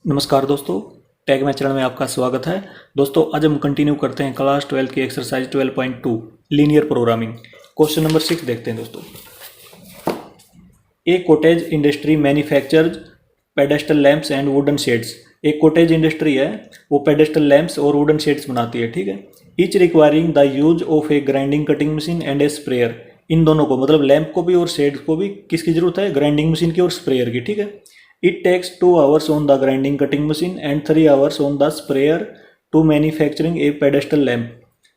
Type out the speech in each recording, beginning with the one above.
नमस्कार दोस्तों, टैग में चरण में आपका स्वागत है। दोस्तों आज हम कंटिन्यू करते हैं क्लास 12 की exercise 12.2 linear programming. Question number 6 देखते हैं दोस्तों। एक cottage industry manufactures pedestal lamps and wooden shades. एक कॉटेज इंडस्ट्री है, वो पेडेस्टल लैंप्स और वुडन शेड्स बनाती है, ठीक है। Each requiring the use of a grinding cutting machine and a sprayer. इन दोनों को मतलब लैंप को भी और शेड्स को भी किसकी जरूरत है? ग्राइंडिंग मशीन की और स्प्रेयर की, ठीक है। It takes 2 hours on the grinding cutting machine and 3 hours on the sprayer to manufacturing a pedestal lamp।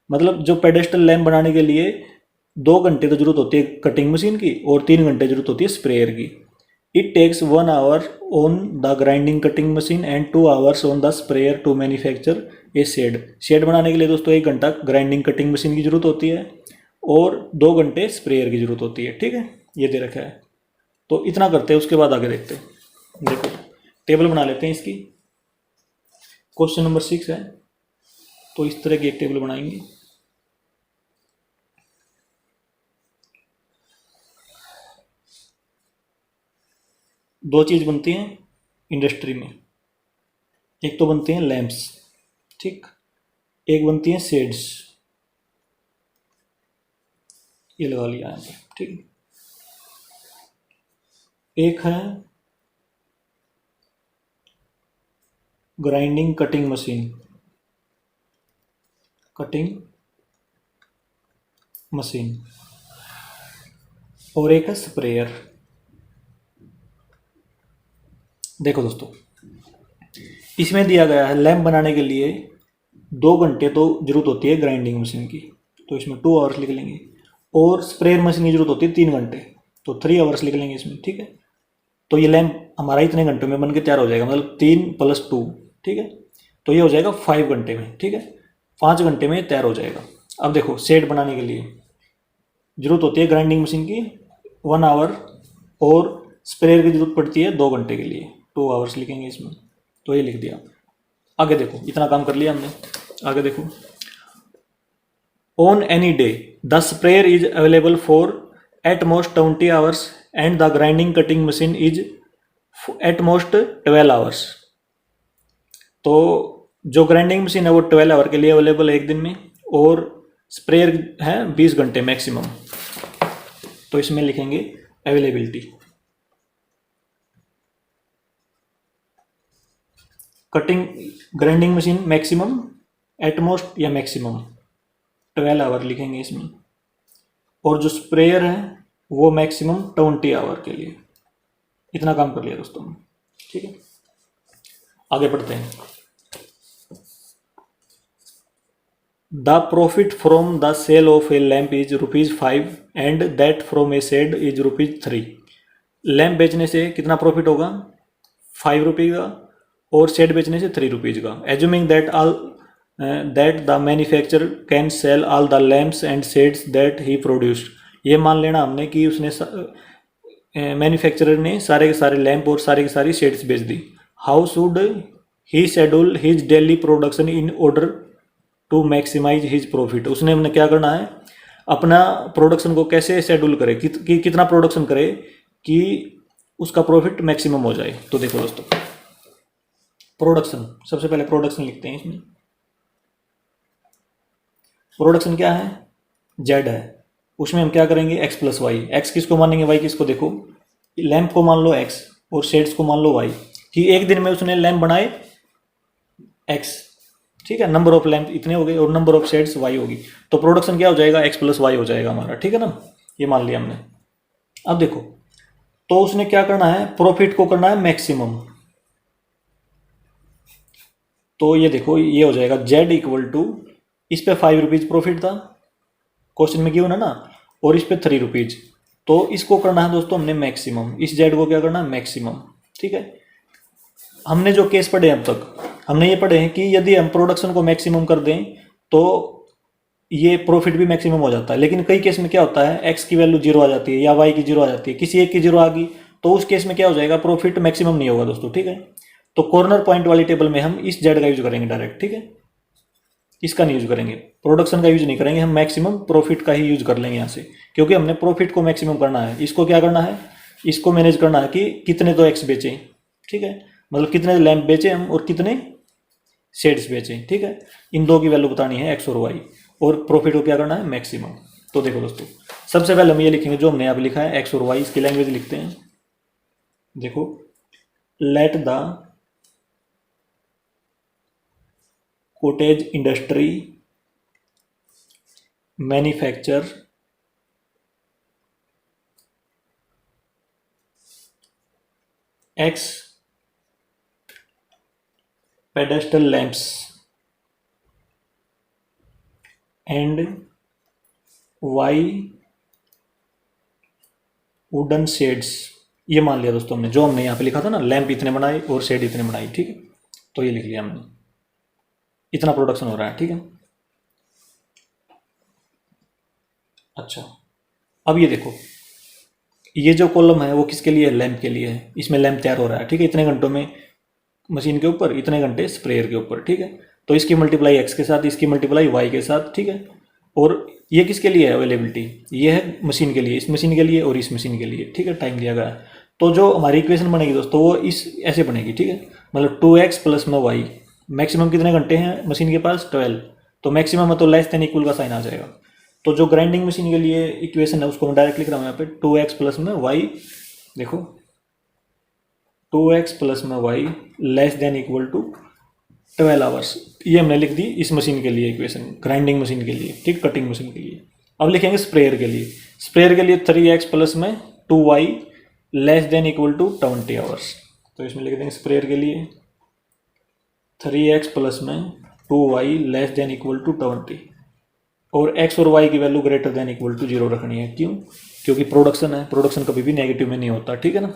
मतलब जो पेडेस्टल लैम्प बनाने के लिए 2 घंटे तो जरूरत होती है कटिंग मशीन की और 3 घंटे जरूरत होती है स्प्रेयर की। It takes 1 hour on the grinding cutting machine and 2 hours on the sprayer to manufacture a shade. Shade बनाने के लिए दोस्तों 1 घंटा ग्राइंडिंग कटिंग मशीन की जरूरत होती है और 2 घंटे स्प्रेयर की जरूरत होती है, ठीक है। ये दे रखा है, तो इतना करते हैं, उसके बाद आगे देखते हैं। देखो टेबल बना लेते हैं इसकी। क्वेश्चन नंबर 6 है, तो इस तरह की एक टेबल बनाएंगे। दो चीज बनती हैं इंडस्ट्री में, एक तो बनती हैं लैंप्स, ठीक, एक बनती हैं शेड्स। ये लगा लिया यहाँ पर, ठीक। एक है grinding cutting machine, cutting machine, और एक है स्प्रेयर। देखो दोस्तों, इसमें दिया गया है लैंप बनाने के लिए 2 घंटे तो जरूरत होती है ग्राइंडिंग मशीन की, तो इसमें 2 आवर्स लिख लेंगे। और स्प्रेयर मशीन की जरूरत होती है 3 घंटे, तो 3 आवर्स लिख लेंगे इसमें, ठीक है। तो ये लैंप हमारा इतने घंटों में बन के तैयार हो जाएगा, मतलब 3 + 2, ठीक है। तो ये हो जाएगा 5 घंटे में, ठीक है। 5 घंटे में तैयार हो जाएगा। अब देखो शेड बनाने के लिए जरूरत होती है ग्राइंडिंग मशीन की 1 आवर और स्प्रेयर की जरूरत पड़ती है 2 घंटे के लिए, 2 आवर्स लिखेंगे इसमें। तो ये लिख दिया। आगे देखो, इतना काम कर लिया हमने। आगे देखो, on any day the sprayer is available for at most 20 hours and the grinding cutting machine is at most 12 hours. तो जो ग्राइंडिंग मशीन है वो 12 आवर के लिए अवेलेबल है एक दिन में, और स्प्रेयर है 20 घंटे मैक्सिमम। तो इसमें लिखेंगे availability. Cutting grinding machine maximum, utmost या मैक्सिमम 12 आवर लिखेंगे इसमें, और जो स्प्रेयर है वो मैक्सिमम 20 आवर के लिए। इतना काम कर लिया दोस्तों, ठीक है। आगे बढ़ते हैं। The profit from the sale of a lamp is ₹5 and that from a shade is ₹3। Lamp बेचने से कितना प्रॉफिट होगा? ₹5 का, और शेड बेचने से ₹3 का। Assuming that the manufacturer can sell all the lamps and shades that he produced. ये मान लेना हमने कि उसने मैन्युफैक्चरर ने सारे के सारे लैम्प और सारी की सारी शेड्स बेच दी। How should he schedule his daily production in order to maximise his profit. उसने हमने क्या करना है, अपना प्रोडक्शन को कैसे शेड्यूल करे कि कितना प्रोडक्शन करे कि उसका प्रॉफिट मैक्सिमम हो जाए। तो देखो दोस्तों, प्रोडक्शन, सबसे पहले प्रोडक्शन लिखते हैं इसमें। प्रोडक्शन क्या है? जेड है, उसमें हम क्या करेंगे? x + y। x किसको मानेंगे? y किसको? देखो लैंप को मान लो x और शेड्स को मान लो y, कि एक दिन में उसने लैंप बनाए x, ठीक है। नंबर ऑफ लैंप इतने हो गए और नंबर ऑफ शेड्स y होगी, तो प्रोडक्शन क्या हो जाएगा? x + y हो जाएगा हमारा, ठीक है ना। ये मान लिया हमने। अब देखो, तो उसने क्या करना है? प्रॉफिट को करना है मैक्सिमम। तो ये देखो, ये हो जाएगा z = इस पे ₹5 प्रॉफिट था, क्वेश्चन में गिवन है ना, और इस पे ₹3। तो इसको करना है दोस्तों हमने मैक्सिमम, इस जेड को क्या करना है? मैक्सिमम, ठीक है। हमने जो केस पढ़े अब तक, हमने ये पढ़े हैं कि यदि हम प्रोडक्शन को मैक्सिमम कर दें तो ये प्रॉफिट भी मैक्सिमम हो जाता है। लेकिन कई केस में क्या होता है, एक्स की वैल्यू 0 आ जाती है या वाई की 0 आ जाती है, किसी एक की 0 आ गई, तो उस केस में क्या हो जाएगा? प्रॉफिट मैक्सिमम नहीं होगा दोस्तों, ठीक है। तो कॉर्नर पॉइंट वाली टेबल में हम इस जेड का यूज करेंगे डायरेक्ट, ठीक है। इसका नहीं यूज करेंगे, प्रोडक्शन का यूज नहीं करेंगे, हम मैक्सिमम प्रॉफिट का ही यूज कर लेंगे यहाँ से, क्योंकि हमने प्रॉफिट को मैक्सिमम करना है। इसको क्या करना है? इसको मैनेज करना है कि कितने तो एक्स बेचें, ठीक है। मतलब कितने लैंप बेचे हम और कितने शेड्स बेचे, ठीक है। इन दो की वैल्यू बतानी है एक्स और वाई, और प्रॉफिट को क्या करना है, मैक्सिमम। तो देखो दोस्तों, सबसे पहले हम ये लिखेंगे जो हमने यहाँ पे लिखा है एक्स और वाई, इसकी लैंग्वेज लिखते हैं। देखो, let the cottage industry manufacture x pedestal lamps and y wooden shades. ये मान लिया दोस्तों हमने, जो हमने यहाँ पे लिखा था ना, लैंप इतने बनाए और शेड इतने बनाई, ठीक है। तो ये लिख लिया हमने, इतना प्रोडक्शन हो रहा है, ठीक है। अच्छा, अब ये देखो, ये जो कॉलम है वो किसके लिए है, लैंप के लिए है। इसमें लैंप तैयार हो रहा है, ठीक है, इतने घंटों में मशीन के ऊपर, इतने घंटे स्प्रेयर के ऊपर, ठीक है। तो इसकी मल्टीप्लाई एक्स के साथ, इसकी मल्टीप्लाई वाई के साथ, ठीक है। और ये किसके लिए है अवेलेबिलिटी, ये है मशीन के लिए, इस मशीन के लिए और इस मशीन के लिए, ठीक है, टाइम दिया गया है। तो जो हमारी इक्वेशन बनेगी दोस्तों वो इस ऐसे बनेगी, ठीक है। मतलब 2x प्लस में वाई, मैक्सिमम कितने घंटे हैं मशीन के पास, 12। तो मैक्सिमम है तो लेस देन इक्वल का साइन आ जाएगा। तो जो ग्राइंडिंग मशीन के लिए इक्वेशन है उसको मैं डायरेक्ट लिख रहा हूँ यहाँ पे, 2x प्लस में वाई, देखो 2x प्लस में y less than equal to 12 hours. ये हमने लिख दी इस मशीन के लिए इक्वेशन, ग्राइंडिंग मशीन के लिए, ठीक, कटिंग मशीन के लिए। अब लिखेंगे स्प्रेयर के लिए, स्प्रेयर के लिए 3x प्लस में 2y less than equal to 20 hours. तो इसमें लिख देंगे स्प्रेयर के लिए 3x प्लस में 2y less than equal to 20, और x और y की value greater than equal to 0 रखनी है। क्यों, क्योंकि प्रोडक्शन है, प्रोडक्शन कभी भी नेगेटिव में नहीं होता, ठीक है ना।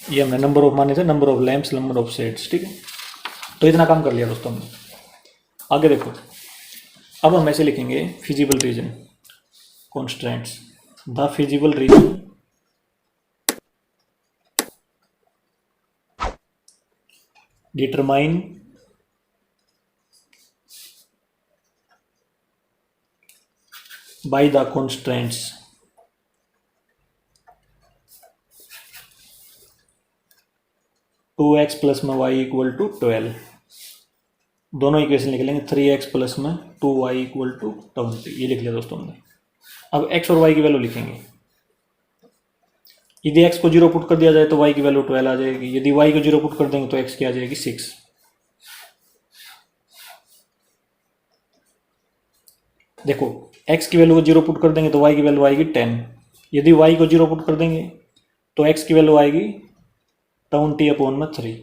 ये हमने नंबर ऑफ माने थे, number of lamps, number of shades, ठीक है। तो इतना काम कर लिया दोस्तों हमने। आगे देखो, अब हम ऐसे लिखेंगे feasible region constants, the feasible region determine by the constraints two x plus में वाई इक्वल टू 12। दोनों इक्वेशन लिख लेंगे, 3x प्लस में 2y इक्वल टू 20। ये लिख लिया दोस्तों हमने। अब x और y की वैल्यू लिखेंगे। यदि x को 0 पुट कर दिया जाए तो y की वैल्यू 12 आ जाएगी, यदि y को 0 पुट कर देंगे तो x की आ जाएगी 6। देखो, x की वैल्यू को 0 पुट कर देंगे तो y की वैल्यू आएगी 10, यदि y को 0 पुट कर देंगे तो x की वैल्यू आएगी 20/3।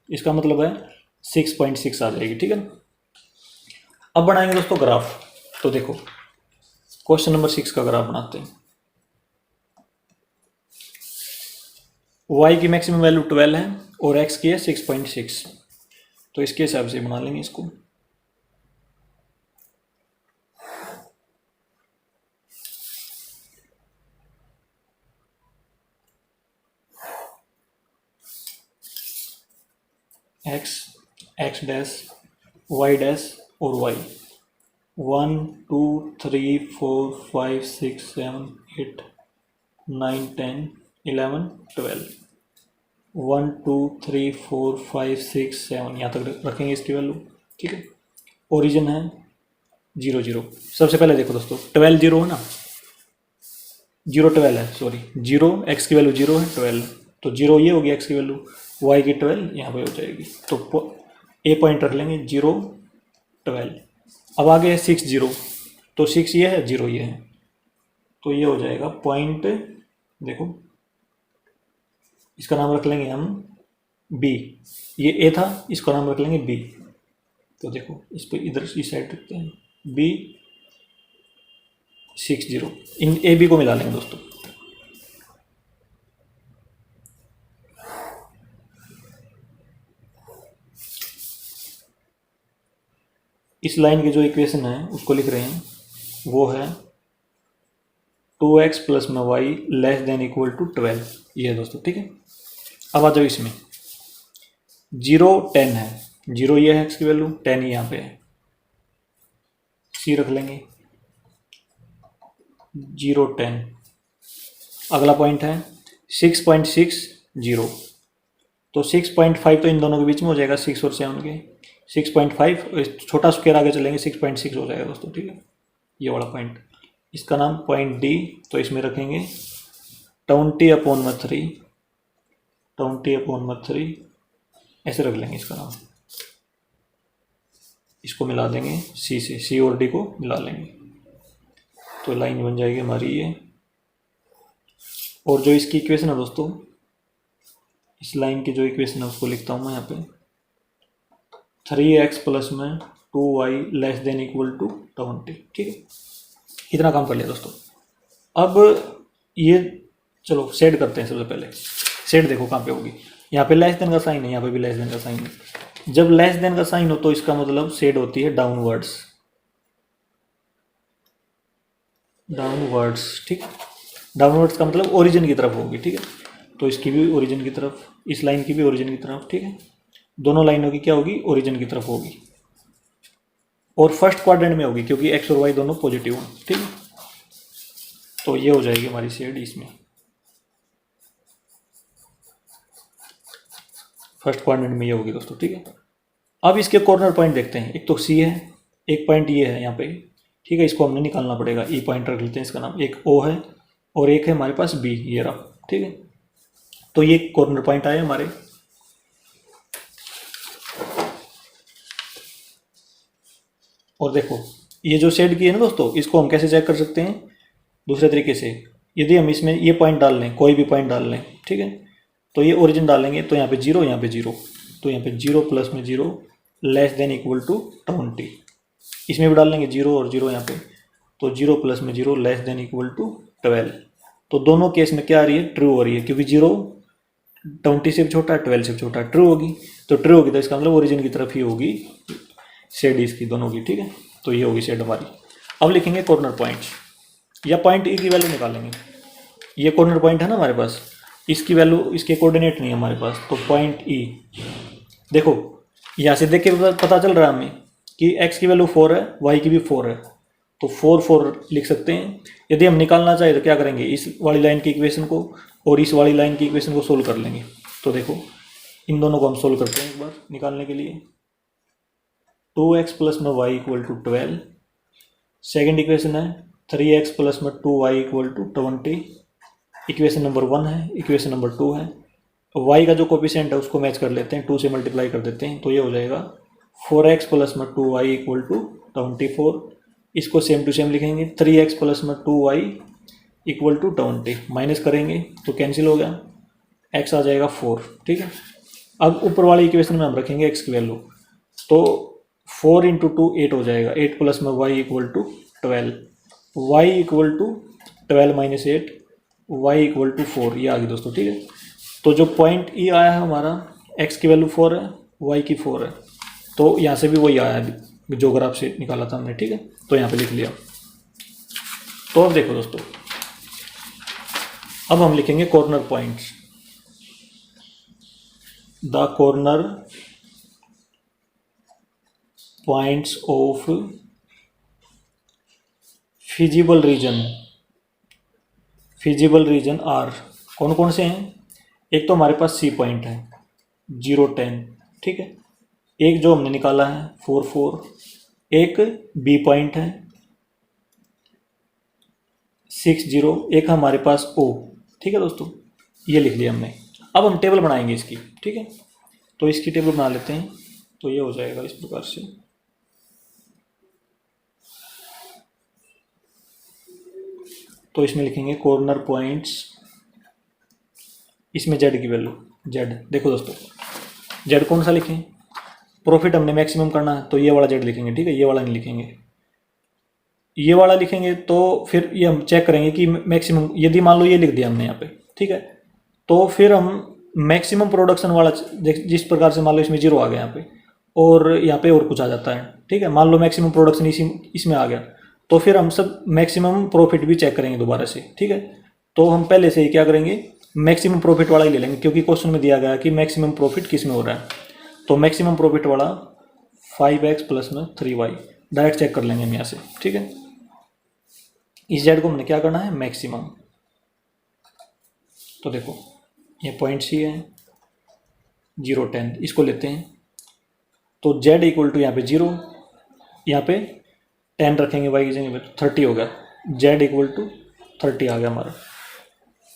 इसका मतलब है 6.6 आ जाएगी, ठीक है। अब बनाएंगे दोस्तों ग्राफ। तो देखो, क्वेश्चन नंबर 6 का ग्राफ बनाते हैं। y की मैक्सिमम वैल्यू 12 है और x की है 6.6, तो इसके हिसाब से बना लेंगे इसको। x डैश y डैश और y 1 2 3 4 5 6 7 8 9 10 11 12 1 2 3 4 5 6 7 यहाँ तक रखेंगे इसकी वैल्यू, ठीक है। ओरिजिन है 0 0। सबसे पहले देखो दोस्तों, 12 0 है ना, 0 12 है, सॉरी 0, x की वैल्यू 0 है, 12 तो 0 ये होगी x की वैल्यू, y की 12 यहाँ पे हो जाएगी। तो ए पॉइंट रख लेंगे 0 12। अब आगे है 6 0, तो 6 ये है, 0 ये है, तो ये हो जाएगा पॉइंट। देखो, इसका नाम रख लेंगे हम b, ये a था, इसका नाम रख लेंगे b। तो देखो, इस पर इधर इस साइड रखते हैं b 6 0, इन ए बी को मिला लेंगे दोस्तों। इस लाइन की जो इक्वेशन है उसको लिख रहे हैं, वो है 2x प्लस में y less than equal to 12। ये है दोस्तों, ठीक है। अब आ जाओ इसमें, 0 10 है, 0 ये है x की वैल्यू, 10 यहाँ पे है, सी रख लेंगे 0 10। अगला पॉइंट है 6.6 0, तो 6.5 तो इन दोनों के बीच में हो जाएगा, 6 और 7 के 6.5, छोटा स्क्वायर आगे चलेंगे 6.6 हो जाएगा दोस्तों, ठीक है। ये वाला पॉइंट, इसका नाम पॉइंट डी, तो इसमें रखेंगे 20/3, 20/3 ऐसे रख लेंगे इसका नाम। इसको मिला देंगे सी से, सी और डी को मिला लेंगे तो लाइन बन जाएगी हमारी ये। और जो इसकी इक्वेशन है दोस्तों, इस लाइन की जो इक्वेशन है उसको लिखता हूँ मैं यहाँ पे, 3x प्लस में 2y less than equal to 20, ठीक है। इतना काम कर लिया दोस्तों। अब ये चलो सेट करते हैं। सबसे पहले सेट देखो कहाँ पे होगी, यहाँ पे लेस देन का साइन है, यहाँ पे भी लेस देन का साइन है। जब लेस देन का साइन हो तो इसका मतलब सेट होती है डाउनवर्ड्स, डाउनवर्ड्स, ठीक। डाउनवर्ड्स का मतलब ओरिजिन की तरफ होगी, ठीक है। तो इसकी भी ओरिजिन की तरफ, इस लाइन की भी ओरिजिन की तरफ, ठीक है। दोनों लाइनों की क्या होगी, ओरिजिन की तरफ होगी। और फर्स्ट क्वाड्रेंट में होगी क्योंकि एक्स और वाई दोनों पॉजिटिव हैं, ठीक है। तो ये हो जाएगी हमारी शेड इसमें, फर्स्ट क्वाड्रेंट में ये होगी दोस्तों, ठीक है। अब इसके कॉर्नर पॉइंट देखते हैं। एक तो सी है, एक पॉइंट ये है यहाँ पे, ठीक है। इसको हमने निकालना पड़ेगा, ई पॉइंट रख लेते हैं इसका नाम। एक ओ है और एक है हमारे पास बी, ये रहा, ठीक है। तो ये कॉर्नर पॉइंट आए हमारे। और देखो ये जो शेड की है ना दोस्तों, इसको हम कैसे चेक कर सकते हैं, दूसरे तरीके से। यदि हम इसमें ये पॉइंट डाल लें, कोई भी पॉइंट डाल लें, ठीक है, तो ये ओरिजिन डालेंगे तो यहाँ पे 0, यहाँ पे 0, तो यहाँ पे 0 प्लस में 0 लेस देन इक्वल टू 20। इसमें भी डाल लेंगे 0 और 0 यहाँ पे, तो 0 प्लस में 0 लेस देन इक्वल टू 12। तो दोनों केस में क्या आ रही है, ट्रू हो रही है, क्योंकि 0 20 से भी छोटा है, 12 से भी छोटा है, ट्रू होगी। तो ट्रू होगी तो इसका मतलब ओरिजिन की तरफ ही होगी शेड इसकी, दोनों की, ठीक है। तो ये होगी शेड हमारी। अब लिखेंगे कॉर्नर पॉइंट, या पॉइंट ई की वैल्यू निकालेंगे। ये कॉर्नर पॉइंट है ना हमारे पास, इसकी वैल्यू, इसके कोऑर्डिनेट नहीं है हमारे पास, तो पॉइंट ई। देखो यहाँ से देख के पता चल रहा है हमें कि x की वैल्यू 4 है, y की भी 4 है, तो 4 4 लिख सकते हैं। यदि हम निकालना चाहें तो क्या करेंगे, इस वाली लाइन की इक्वेशन को और इस वाली लाइन की इक्वेशन को सोल्व कर लेंगे। तो देखो इन दोनों को हम सोल्व करते हैं एक बार निकालने के लिए। 2x प्लस में y equal to 12, second equation है 3x प्लस में 2y equal to 20, equation number 1 है, इक्वेशन नंबर 2 है। y का जो कोफिशिएंट है उसको मैच कर लेते हैं, 2 से मल्टीप्लाई कर देते हैं, तो ये हो जाएगा 4x प्लस में 2y इक्वल टू 24। इसको सेम टू सेम लिखेंगे, 3x प्लस में 2y इक्वल टू 20, माइनस करेंगे तो कैंसिल हो गया, x आ जाएगा 4, ठीक है। अब ऊपर वाली इक्वेशन में हम रखेंगे x की वैल्यू, तो 4 इंटू 2 8 हो जाएगा, 8 प्लस में y equal to 12, y equal to 12 minus 8, y equal to 4, ये आ गई दोस्तों, ठीक है। तो जो पॉइंट ई आया है हमारा, x की वैल्यू 4 है, y की 4 है, तो यहाँ से भी वही आया है जो ग्राफ से निकाला था हमने, ठीक है। तो यहाँ पे लिख लिया। तो अब देखो दोस्तों, अब हम लिखेंगे corner points. The corner points of feasible region, feasible region are, कौन कौन से हैं। एक तो हमारे पास सी पॉइंट है 0 10, ठीक है। एक जो हमने निकाला है 4 4, एक बी पॉइंट है 6 0, एक हमारे पास ओ, ठीक है दोस्तों, ये लिख लिया हमने। अब हम टेबल बनाएंगे इसकी, ठीक है। तो इसकी टेबल बना लेते हैं, तो ये हो जाएगा इस प्रकार से। तो इसमें लिखेंगे कॉर्नर पॉइंट्स, इसमें जेड की वैल्यू, जेड देखो दोस्तों, जेड कौन सा लिखें, प्रॉफिट हमने मैक्सिमम करना है तो ये वाला जेड लिखेंगे, ठीक है। ये वाला नहीं लिखेंगे, ये वाला लिखेंगे तो फिर ये हम चेक करेंगे कि मैक्सिमम, यदि मान लो ये लिख दिया हमने यहाँ पे, ठीक है, तो फिर हम मैक्सिमम प्रोडक्शन वाला, जिस प्रकार से मान लो इसमें 0 आ गया यहाँ पे, और यहाँ पे और कुछ आ जाता है, ठीक है। मान लो मैक्सिमम प्रोडक्शन इसमें आ गया, तो फिर हम सब मैक्सिमम प्रॉफिट भी चेक करेंगे दोबारा से, ठीक है। तो हम पहले से ही क्या करेंगे, मैक्सिमम प्रॉफिट वाला ही ले लेंगे, क्योंकि क्वेश्चन में दिया गया कि मैक्सिमम प्रॉफिट किस में हो रहा है। तो मैक्सिमम प्रॉफिट वाला 5x प्लस में 3y डायरेक्ट चेक कर लेंगे हम यहाँ से, ठीक है। इस जेड को हमने क्या करना है, मैक्सिमम। तो देखो ये पॉइंट सी है, 0 10, इसको लेते हैं। तो z इक्वल टू यहाँ पे 0, यहाँ पे 10 रखेंगे y की जगह पे, 30 हो गया। z इक्वल टू 30 आ गया हमारा।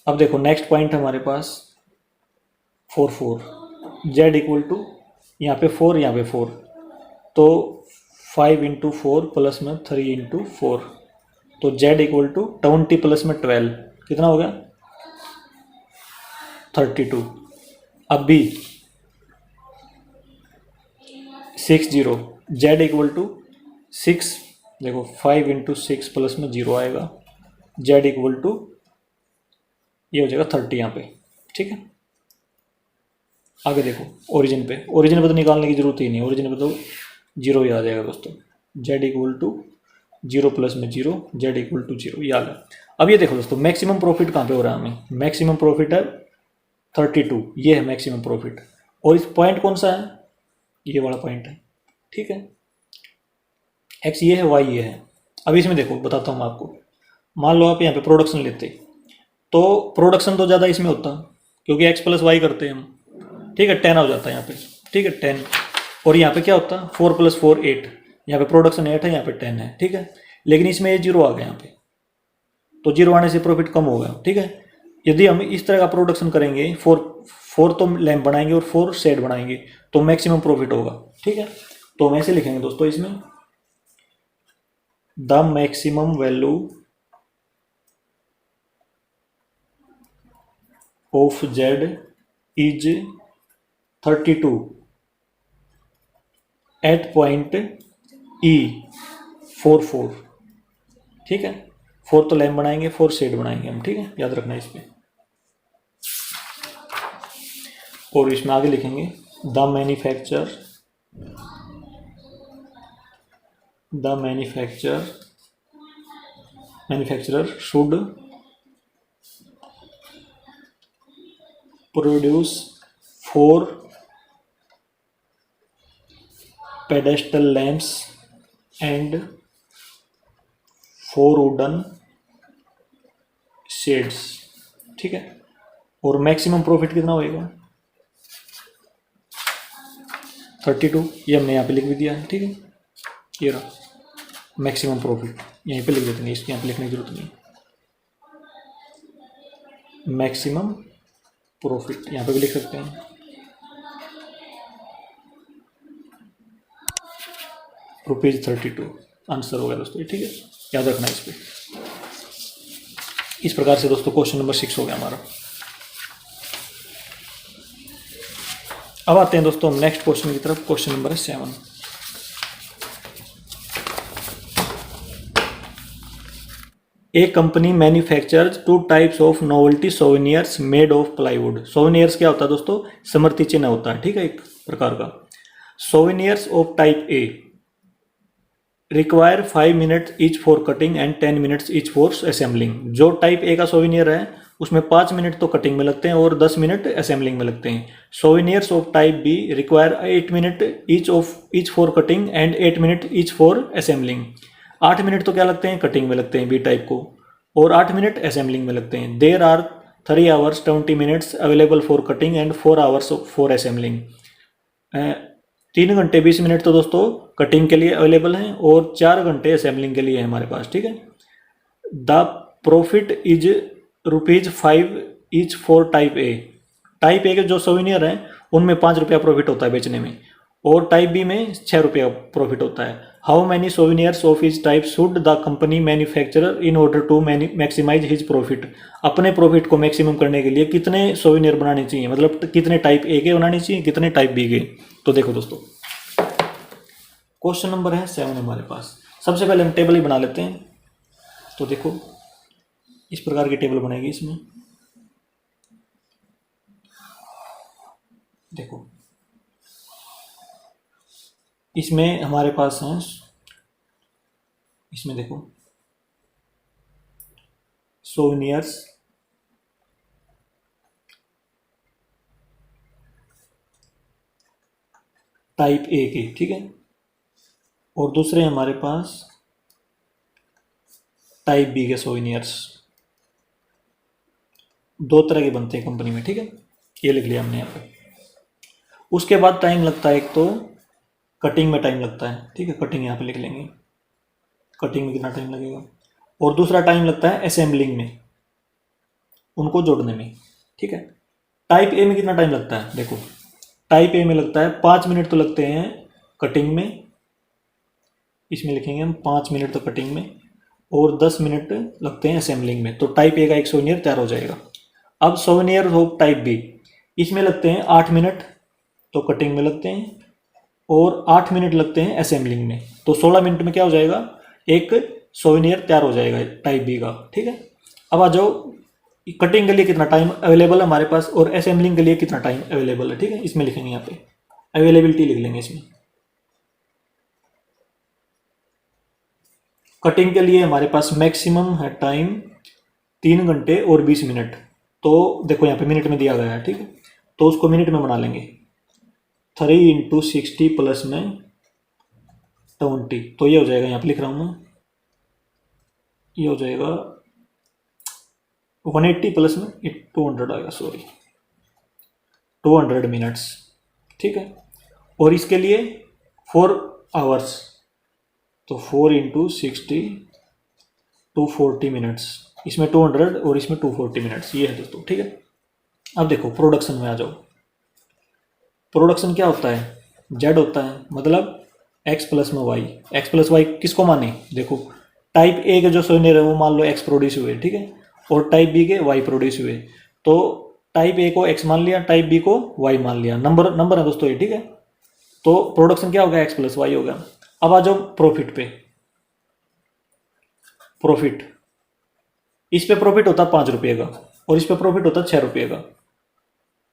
अब देखो नेक्स्ट पॉइंट हमारे पास 4 4, z इक्वल टू यहाँ पे 4, यहाँ पे 4, तो 5 इंटू 4 प्लस में 3 इंटू 4, तो z इक्वल टू 20 प्लस में 12 कितना हो गया 32। अब भी 6 0, z इक्वल टू 6, देखो 5 इंटू 6 प्लस में 0 आएगा, z इक्वल टू ये हो जाएगा 30 यहाँ पे, ठीक है। आगे देखो ओरिजिन पे तो निकालने की जरूरत ही नहीं, ओरिजिन पे तो 0 ही आ जाएगा दोस्तों। z इक्वल टू 0 प्लस में 0, z इक्वल टू 0, ये आ गया। अब ये देखो दोस्तों मैक्सिमम प्रॉफिट कहाँ पे हो रहा है हमें, मैक्सिमम प्रॉफिट है 32, ये है मैक्सिमम प्रॉफिट। और इस पॉइंट कौन सा है, ये वाला पॉइंट है, ठीक है। x ये है, y ये है। अब इसमें देखो बताता हूँ आपको, मान लो आप यहाँ पे प्रोडक्शन लेते, तो प्रोडक्शन तो ज़्यादा इसमें होता क्योंकि x प्लस वाई करते हैं हम, ठीक है, 10 हो जाता है यहाँ पे, ठीक है 10। और यहाँ पे क्या होता है 4 प्लस 4 8, यहाँ पे प्रोडक्शन 8 है, यहाँ पे 10 है, ठीक है। लेकिन इसमें ये 0 आ गया यहाँ पे, तो 0 आने से प्रॉफिट कम होगा, ठीक है। यदि हम इस तरह का प्रोडक्शन करेंगे, 4 तो लैम्प बनाएंगे और 4 शेड बनाएंगे, तो मैक्सिमम प्रॉफिट होगा, ठीक है। तो हम ऐसे लिखेंगे दोस्तों इसमें, the maximum value of z is 32 at point E 4 4, ठीक है। 4 तो लैम्प बनाएंगे, 4 शेड बनाएंगे हम, ठीक है, याद रखना इस पे। और इसमें आगे लिखेंगे the manufacturer should produce 4 pedestal lamps and 4 wooden shades, ठीक है। और मैक्सिमम प्रॉफिट कितना होएगा 32, ये हमने यहाँ पे लिख भी दिया है, ठीक है। ये रहा मैक्सिमम प्रॉफिट, यहीं पे लिख देते हैं, इसके यहाँ पे लिखने की जरूरत नहीं। मैक्सिमम प्रॉफिट यहाँ पे भी लिख सकते हैं, ₹32 आंसर हो गया दोस्तों, ठीक है, याद रखना इस पे। इस प्रकार से दोस्तों क्वेश्चन नंबर 6 हो गया हमारा। अब आते हैं दोस्तों हम नेक्स्ट क्वेश्चन की तरफ, question number 7। A company manufactures 2 types of novelty souvenirs made of plywood. Souvenirs क्या होता है दोस्तों, स्मृति चिन्ह होता है, ठीक है, एक प्रकार का। Souvenirs of type A require 5 minute each for cutting and 10 minutes each for assembling. जो टाइप ए का सोवेनियर है उसमें 5 मिनट तो कटिंग में लगते हैं और 10 मिनट असेंबलिंग में लगते हैं। Souvenirs of type be require 8 minute each for cutting and 8 minute each for assembling. 8 minute तो क्या लगते हैं, कटिंग में लगते हैं बी टाइप को, और 8 मिनट असेंबलिंग में लगते हैं। There are 3 hours 20 minutes available for cutting and 4 hours for assembling. 3 घंटे 20 मिनट तो दोस्तों कटिंग के लिए अवेलेबल हैं और 4 घंटे असेंबलिंग के लिए है हमारे पास, ठीक है। The profit is ₹5 each for type A. Type A के जो सोवेनियर हैं उनमें ₹5 प्रॉफिट होता है बेचने में, और टाइप बी में ₹6 प्रॉफिट होता है। How many souvenirs of is type should the company manufacturer in order to maximise his profit. अपने प्रॉफिट को मैक्सिमम करने के लिए कितने सोवेनियर बनाने चाहिए, मतलब कितने टाइप ए के बनाने चाहिए, कितने टाइप बी के। तो देखो दोस्तों क्वेश्चन नंबर है 7 हमारे पास। सबसे पहले हम टेबल ही बना लेते हैं। तो देखो इस प्रकार की टेबल बनेगी इसमें, देखो इसमें हमारे पास हैं, इसमें देखो सोवेनियर्स टाइप ए के, ठीक है, और दूसरे हमारे पास टाइप बी के सोवेनियर्स। 2 तरह के बनते हैं कंपनी में, ठीक है, ये लिख लिया हमने यहाँ पे। उसके बाद टाइम लगता है, एक तो कटिंग में टाइम लगता है, ठीक है, कटिंग यहाँ पे लिख लेंगे, कटिंग में कितना टाइम लगेगा, और दूसरा टाइम लगता है असेंबलिंग में, उनको जोड़ने में, ठीक है। टाइप ए में कितना टाइम लगता है, देखो टाइप ए में लगता है 5 मिनट तो लगते हैं कटिंग में, इसमें लिखेंगे हम 5 मिनट तो कटिंग में, और 10 मिनट लगते हैं असेंबलिंग में। तो टाइप ए का एक सोवेनियर तैयार हो जाएगा। अब सोवेनियर हो टाइप बी, इसमें लगते हैं 8 मिनट तो कटिंग में लगते हैं, और 8 मिनट लगते हैं असेंबलिंग में, तो 16 मिनट में क्या हो जाएगा, एक सोवेनियर तैयार हो जाएगा टाइप बी का, ठीक है। अब आ जाओ, कटिंग के लिए कितना टाइम अवेलेबल है हमारे पास, और असेंबलिंग के लिए कितना टाइम अवेलेबल है, ठीक है। इसमें लिखेंगे, यहाँ पे अवेलेबिलिटी लिख लेंगे इसमें। कटिंग के लिए हमारे पास मैक्सिमम है टाइम 3 घंटे और 20 मिनट, तो देखो यहाँ पे मिनट में दिया गया है, ठीक है, तो उसको मिनट में बना लेंगे। 3 × 60 प्लस में 20, तो ये हो जाएगा, यहाँ पे लिख रहा हूँ मैं, ये हो जाएगा 180 प्लस में 200 आएगा, सॉरी 200 मिनट्स, ठीक है। और इसके लिए 4 आवर्स, तो 4 × 60 240 मिनट्स, इसमें 200 और इसमें 240 मिनट्स, ये है दोस्तों, ठीक है। अब देखो प्रोडक्शन में आ जाओ। प्रोडक्शन क्या होता है, जेड होता है, मतलब एक्स प्लस में वाई। एक्स प्लस वाई किसको माने, देखो टाइप ए के जो सोवेनियर है वो मान लो एक्स प्रोड्यूस हुए, ठीक है, और टाइप बी के वाई प्रोड्यूस हुए, तो टाइप ए को एक्स मान लिया, टाइप बी को वाई मान लिया, नंबर है दोस्तों ये, ठीक है। तो प्रोडक्शन क्या होगा, एक्स प्लस वाई होगा। अब आ जाओ प्रॉफिट पे। प्रॉफिट, इस पे प्रॉफिट होता है 5 रुपये का, और इस पे प्रॉफिट होता है 6 रुपये का,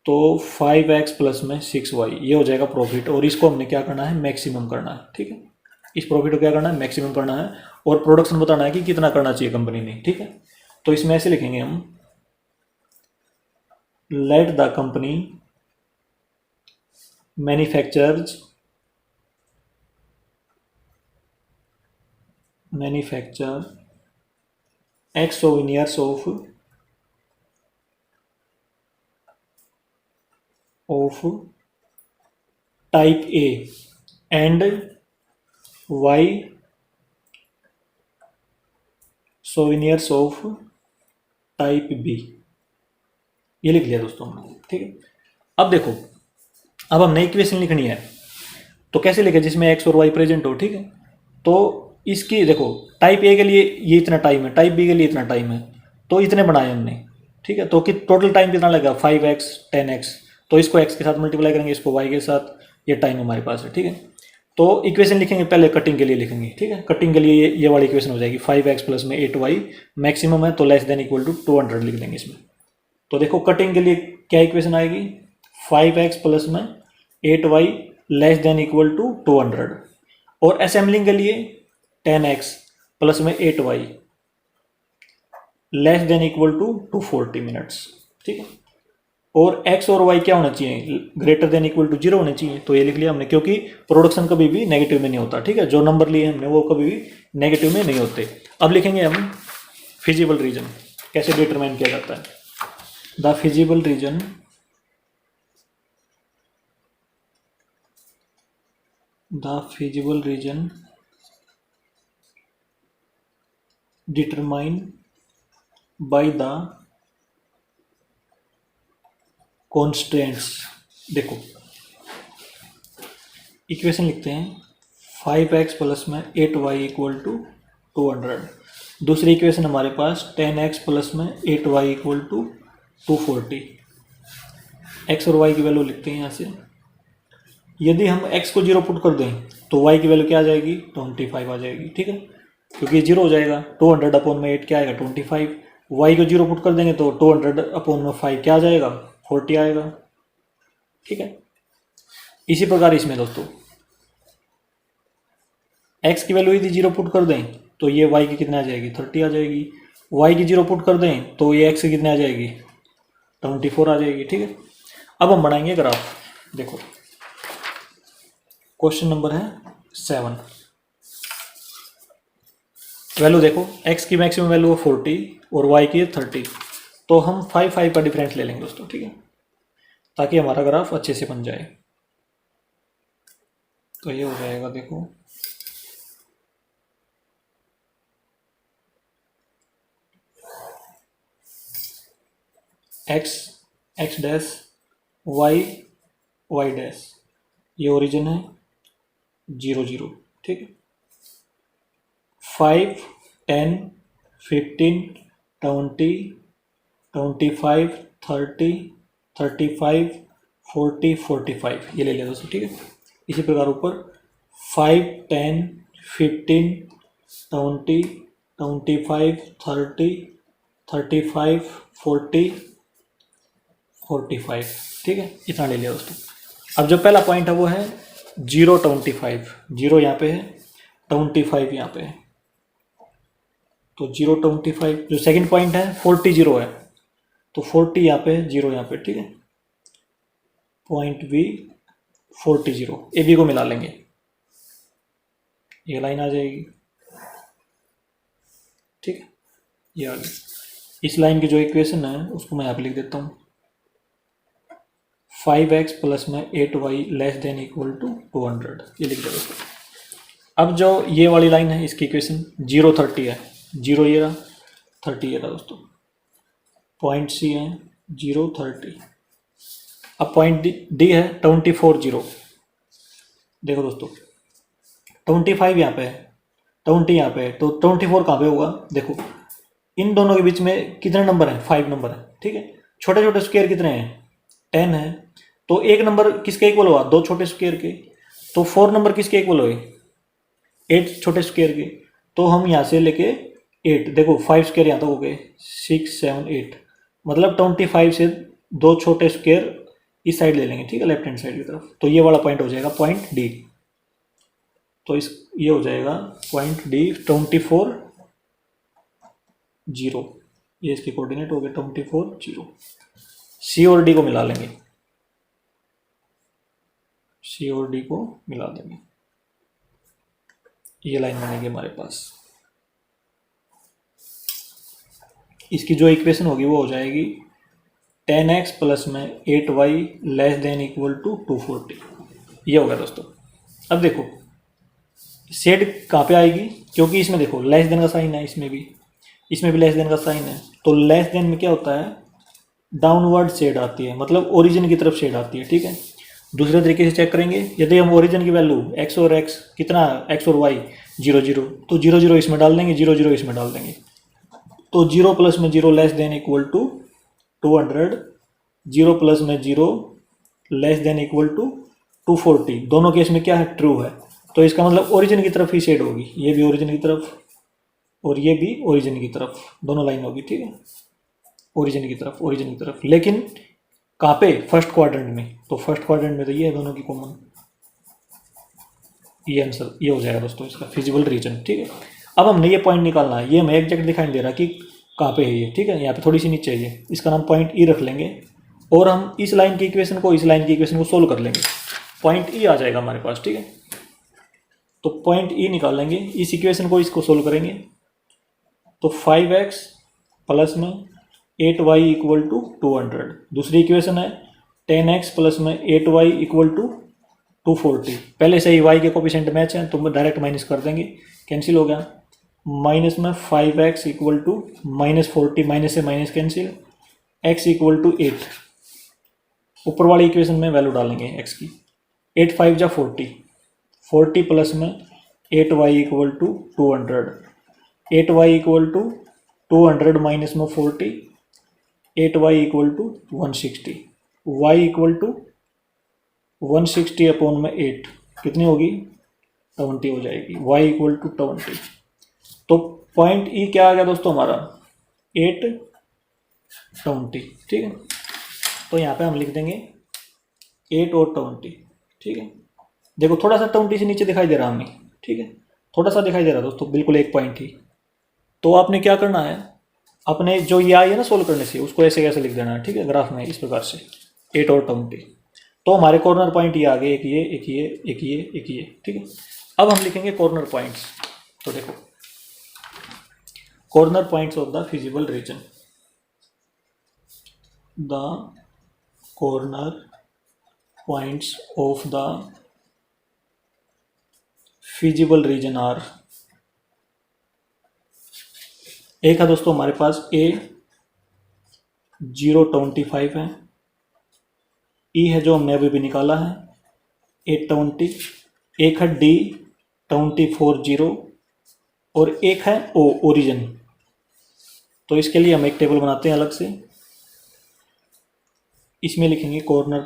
तो 5x प्लस में 6y, ये हो जाएगा प्रॉफिट। और इसको हमने क्या करना है, मैक्सिमम करना है, ठीक है। इस प्रॉफिट को क्या करना है, मैक्सिमम करना है, और प्रोडक्शन बताना है कि कितना करना चाहिए कंपनी ने, ठीक है। तो इसमें ऐसे लिखेंगे हम, let the company manufacture X souvenirs of type A and Y souvenirs of type B, ये लिख लिया दोस्तों हमने, ठीक है। अब देखो, अब हमने इक्वेशन लिखनी है, तो कैसे लिखे, जिसमें एक्स और वाई प्रेजेंट हो, ठीक है। तो इसकी देखो, टाइप ए के लिए ये इतना टाइम है, टाइप बी के लिए इतना टाइम है, तो इतने बनाए हमने, ठीक है। तो कि टोटल टाइम कितना लगेगा, 5x 10x, तो इसको x के साथ मल्टीप्लाई करेंगे, इसको y के साथ, ये टाइम हमारे पास है, ठीक है। तो इक्वेशन लिखेंगे, पहले कटिंग के लिए लिखेंगे, ठीक है। कटिंग के लिए ये वाली इक्वेशन हो जाएगी, 5x प्लस में 8y मैक्सिमम है, तो लेस देन इक्वल टू 200 लिख देंगे इसमें। तो देखो कटिंग के लिए क्या इक्वेशन आएगी, 5x प्लस में 8y less than equal to 200, और असेंबलिंग के लिए 10x प्लस में 8y less than equal to 240 minutes, ठीक है। और x और y क्या होना चाहिए, ग्रेटर देन इक्वल टू 0 होने चाहिए, तो ये लिख लिया हमने, क्योंकि प्रोडक्शन कभी भी नेगेटिव में नहीं होता, ठीक है। जो नंबर लिए हमने वो कभी भी नेगेटिव में नहीं होते। अब लिखेंगे हम फिजिबल रीजन, कैसे डिटरमाइन किया जाता है, the feasible region determine by the constants. देखो इक्वेशन लिखते हैं, 5x प्लस में 8y इक्वल टू 200। दूसरी इक्वेशन हमारे पास 10x प्लस में 8y इक्वल टू 240। x और y की वैल्यू लिखते हैं यहाँ से। यदि हम x को 0 पुट कर दें तो y की वैल्यू क्या आ जाएगी, 25 आ जाएगी, ठीक है, क्योंकि 0 हो जाएगा। 200 अपॉन में 8 क्या आएगा, 25। y को 0 पुट कर देंगे तो 200 अपॉन में 5 क्या आ जाएगा, 40 आएगा, ठीक है। इसी प्रकार इसमें दोस्तों x की वैल्यू यदि 0 पुट कर दें तो ये y की कितने आ जाएगी, 30 आ जाएगी। y की 0 पुट कर दें तो ये x की कितने आ जाएगी, 24 आ जाएगी, ठीक है। अब हम बनाएंगे ग्राफ। देखो क्वेश्चन नंबर है 7। वैल्यू देखो, x की मैक्सिमम वैल्यू है 40 और y की है 30, तो हम 5 का डिफरेंस ले लेंगे दोस्तों, ठीक है, ताकि हमारा ग्राफ अच्छे से बन जाए। तो ये हो जाएगा, देखो x x dash y y dash, ये ओरिजिन है 0 0, ठीक है। 5 10 15 20 25 30 35 40 45, ये ले लिया दोस्तों, ठीक है। इसी प्रकार ऊपर 5 10 15 20 25 30 35 40 45, ठीक है, इतना ले लिया दोस्तों। अब जो पहला पॉइंट है वो है 0 25, 0 यहाँ पे है, 25 यहाँ पे है, तो 0 25। जो सेकंड पॉइंट है 40 0 है, तो 40 यहाँ पे है, 0 यहाँ पे, ठीक है। पॉइंट बी 40 0, ए बी को मिला लेंगे, ये लाइन आ जाएगी, ठीक है, ये आ गई। इस लाइन की जो इक्वेशन है उसको मैं यहाँ पे लिख देता हूँ, 5x प्लस में 8y less than equal to 200, ये लिख दे दोस्तों। अब जो ये वाली लाइन है इसकी इक्वेशन 0 30 है, 0 ये रहा, 30 ये रहा दोस्तों। पॉइंट सी है 0 30। अब पॉइंट डी है 24 0। देखो दोस्तों 25 यहाँ पे है, 20 यहाँ पे है, तो 24 कहाँ पे होगा, देखो इन दोनों के बीच में कितने नंबर हैं, 5 नंबर है, ठीक है। छोटे छोटे स्क्वायर कितने हैं, 10 है, तो एक नंबर किसके इक्वल हुआ, 2 छोटे स्क्वायर के, तो 4 नंबर किसके इक्वल हुए, 8 छोटे स्क्वायर के। तो हम यहाँ से लेके 8, देखो 5 स्क्वायर यहाँ तक हो गए, 6 7 8, मतलब 25 से 2 छोटे स्क्वायर इस साइड ले लेंगे, ठीक है, लेफ्ट हैंड साइड की तरफ, तो ये वाला पॉइंट हो जाएगा पॉइंट डी। तो इस ये हो जाएगा पॉइंट डी 24 0, ये इसके कोऑर्डिनेट हो गए 24 0। सी और डी को मिला लेंगे, सी और डी को मिला देंगे, ये लाइन बनेगी हमारे पास। इसकी जो इक्वेशन होगी वो हो जाएगी 10x प्लस में 8y less than equal to 240, ये होगा दोस्तों। अब देखो शेड कहाँ पे आएगी, क्योंकि इसमें देखो लेस देन का साइन है, इसमें भी लेस देन का साइन है, तो लेस देन में क्या होता है, डाउनवर्ड शेड आती है, मतलब ओरिजिन की तरफ शेड आती है, ठीक है। दूसरे तरीके से चेक करेंगे, यदि हम ओरिजिन की वैल्यू x और x कितना, x और y 0 0, तो 0 0 इसमें डाल देंगे, 0 0 इसमें डाल देंगे, तो 0 प्लस में 0 less than equal to 200, 0 plus में 0 लेस देन इक्वल टू 240, दोनों केस में क्या है, ट्रू है, तो इसका मतलब ओरिजिन की तरफ ही शेड होगी, ये भी ओरिजिन की तरफ और ये भी ओरिजिन की तरफ, दोनों लाइन होगी, ठीक है, ओरिजिन की तरफ, ओरिजिन की तरफ। लेकिन कहाँ पे, फर्स्ट क्वाड्रेंट में, तो फर्स्ट क्वाड्रेंट में तो ये है दोनों की कॉमन, ये आंसर ये हो जाएगा दोस्तों इसका फिजिबल रीजन, ठीक है। अब हमने ये पॉइंट निकालना है, ये हमें एग्जैक्ट दिखाई नहीं दे रहा कि कहाँ पे है ये, ठीक है, यहाँ पे थोड़ी सी नीचे है ये, इसका नाम पॉइंट ई रख लेंगे, और हम इस लाइन की इक्वेशन को इस लाइन की इक्वेशन को सोल्व कर लेंगे, पॉइंट ई आ जाएगा हमारे पास, ठीक है। तो पॉइंट ई निकाल लेंगे, इस इक्वेशन को इसको सोल्व करेंगे, तो 5x प्लस में 8y इक्वल टू 200, दूसरी इक्वेशन है 10x प्लस में 8y इक्वल टू 240, पहले से ही y के कोफिशिएंट मैच हैं तो डायरेक्ट माइनस कर देंगे, कैंसिल हो गया, माइनस में 5x इक्वल टू -40, माइनस से minus cancel, x equal to 8, ऊपर वाली इक्वेशन में वैल्यू डालेंगे x की, 8 5 जा 40, 40 प्लस में 8y equal to 200, 8y equal to 200 minus में 40, 8y equal to 160, y equal to 160 upon में 8 कितनी होगी, 20 हो जाएगी, y इक्वल टू 20। तो पॉइंट ई क्या आ गया दोस्तों हमारा, 8 20, ठीक है। तो यहाँ पे हम लिख देंगे 8 और 20, ठीक है। देखो थोड़ा सा 20 से नीचे दिखाई दे रहा हमें, ठीक है, थोड़ा सा दिखाई दे रहा दोस्तों, बिल्कुल एक पॉइंट ही। तो आपने क्या करना है, अपने जो ये आई है ना सोल्व करने से, उसको ऐसे कैसे लिख देना है, ठीक है, ग्राफ में इस प्रकार से 8 और 20। तो हमारे कॉर्नर पॉइंट ये आ गए, एक ये एक ये एक ये एक ये, ठीक है। अब हम लिखेंगे कॉर्नर पॉइंट्स, तो देखो corner points of the feasible region, the corner points of the feasible region are. एक है दोस्तों हमारे पास ए 0.25 है, ई है जो हमने अभी भी निकाला है 820, एक है डी 240 और एक है ओ ओरिजिन। तो इसके लिए हम एक टेबल बनाते हैं अलग से, इसमें लिखेंगे कॉर्नर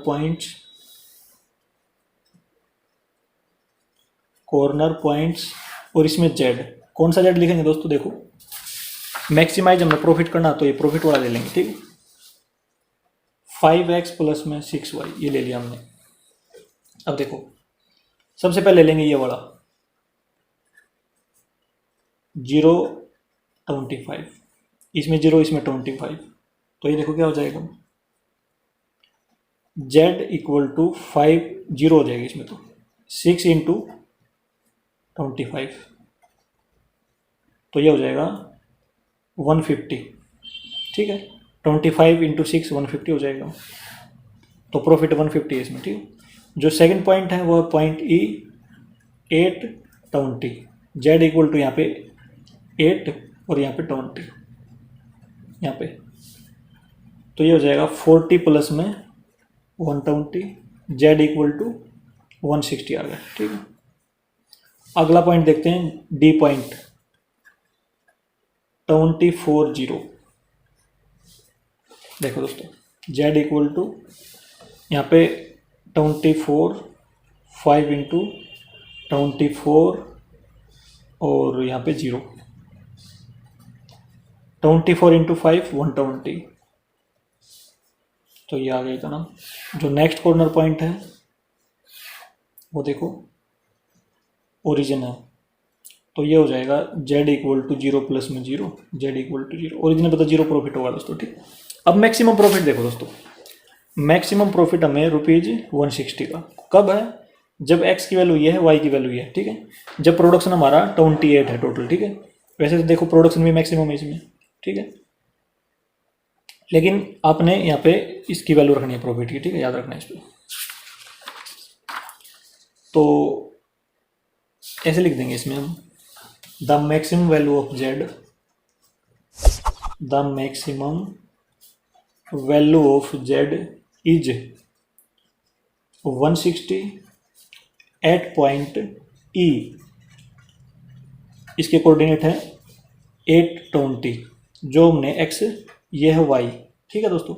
पॉइंट्स और इसमें जेड। कौन सा जेड लिखेंगे दोस्तों, देखो मैक्सिमाइज हमें प्रॉफिट करना तो ये प्रॉफिट वाला ले लेंगे, ठीक है। 5x प्लस में 6y ये ले लिया हमने। अब देखो सबसे पहले ले लेंगे ये वाला 0.25, इसमें 0 इसमें 25, तो ये देखो क्या हो जाएगा z इक्वल टू 5 0 हो जाएगी इसमें, तो 6 इंटू 25, तो ये हो जाएगा 150, ठीक है। 25 इंटू 6 150 हो जाएगा, तो प्रॉफिट 150 है इसमें, ठीक है। जो सेकंड पॉइंट है वो point E 820, z equal to यहाँ पे 8 और यहाँ पे 20 यहाँ पे, तो ये हो जाएगा 40 प्लस में 120, जेड इक्वल टू 160 आ गया, ठीक है। अगला पॉइंट देखते हैं डी पॉइंट 240। देखो दोस्तों जेड इक्वल टू यहाँ पे 24, 5 इंटू 24 और यहाँ पे 0, 24 इंटू 5 120, तो ये आ गया इतना। जो नेक्स्ट कॉर्नर पॉइंट है वो देखो ओरिजिन है, तो ये हो जाएगा z इक्वल टू 0 प्लस में 0, z इक्वल टू 0, ओरिजिन पे तो 0 प्रॉफिट होगा दोस्तों, ठीक। अब मैक्सिमम प्रॉफिट देखो दोस्तों, मैक्सिमम प्रॉफिट हमें ₹160 का कब है, जब x की वैल्यू ये है, y की वैल्यू ये है, ठीक है। जब प्रोडक्शन हमारा 28 है टोटल, ठीक है। वैसे तो देखो प्रोडक्शन भी मैक्सिमम है इसमें, ठीक है, लेकिन आपने यहाँ पे इसकी वैल्यू रखनी है प्रॉफिट की, ठीक है, याद रखना है इस पर। तो ऐसे लिख देंगे इसमें हम the maximum value of z, the maximum value of z is 160 at point E, इसके कोऑर्डिनेट है 820, जो हमने x ये है y, ठीक है दोस्तों।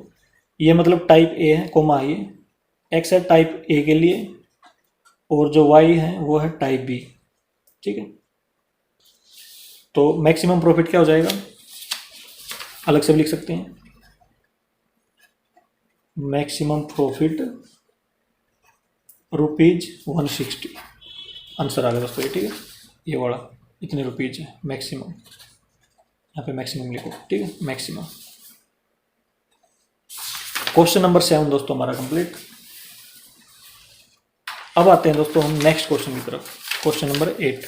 ये मतलब टाइप A है, कोमा ये x है टाइप A के लिए और जो y है वो है टाइप B, ठीक है। तो मैक्सिमम प्रॉफिट क्या हो जाएगा, अलग से भी लिख सकते हैं, मैक्सिमम प्रॉफिट ₹160, आंसर आ गया दोस्तों ये, ठीक है। ये वाला इतने रुपीज है मैक्सिमम, यहाँ पे मैक्सिमम लिखो, ठीक है, मैक्सिमम। क्वेश्चन नंबर 7 दोस्तों हमारा कंप्लीट। अब आते हैं दोस्तों हम नेक्स्ट क्वेश्चन की तरफ, question number 8।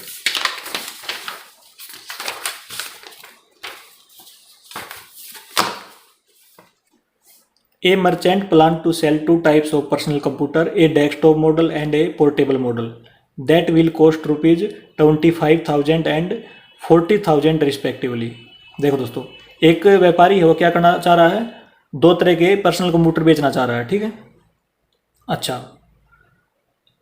A merchant plan to sell two types of personal computer, a desktop model and a portable model, that will cost ₹25,000 and 40,000 respectively। देखो दोस्तों एक व्यापारी है, वो क्या करना चाह रहा है, दो तरह के पर्सनल कंप्यूटर बेचना चाह रहा है, ठीक है। अच्छा,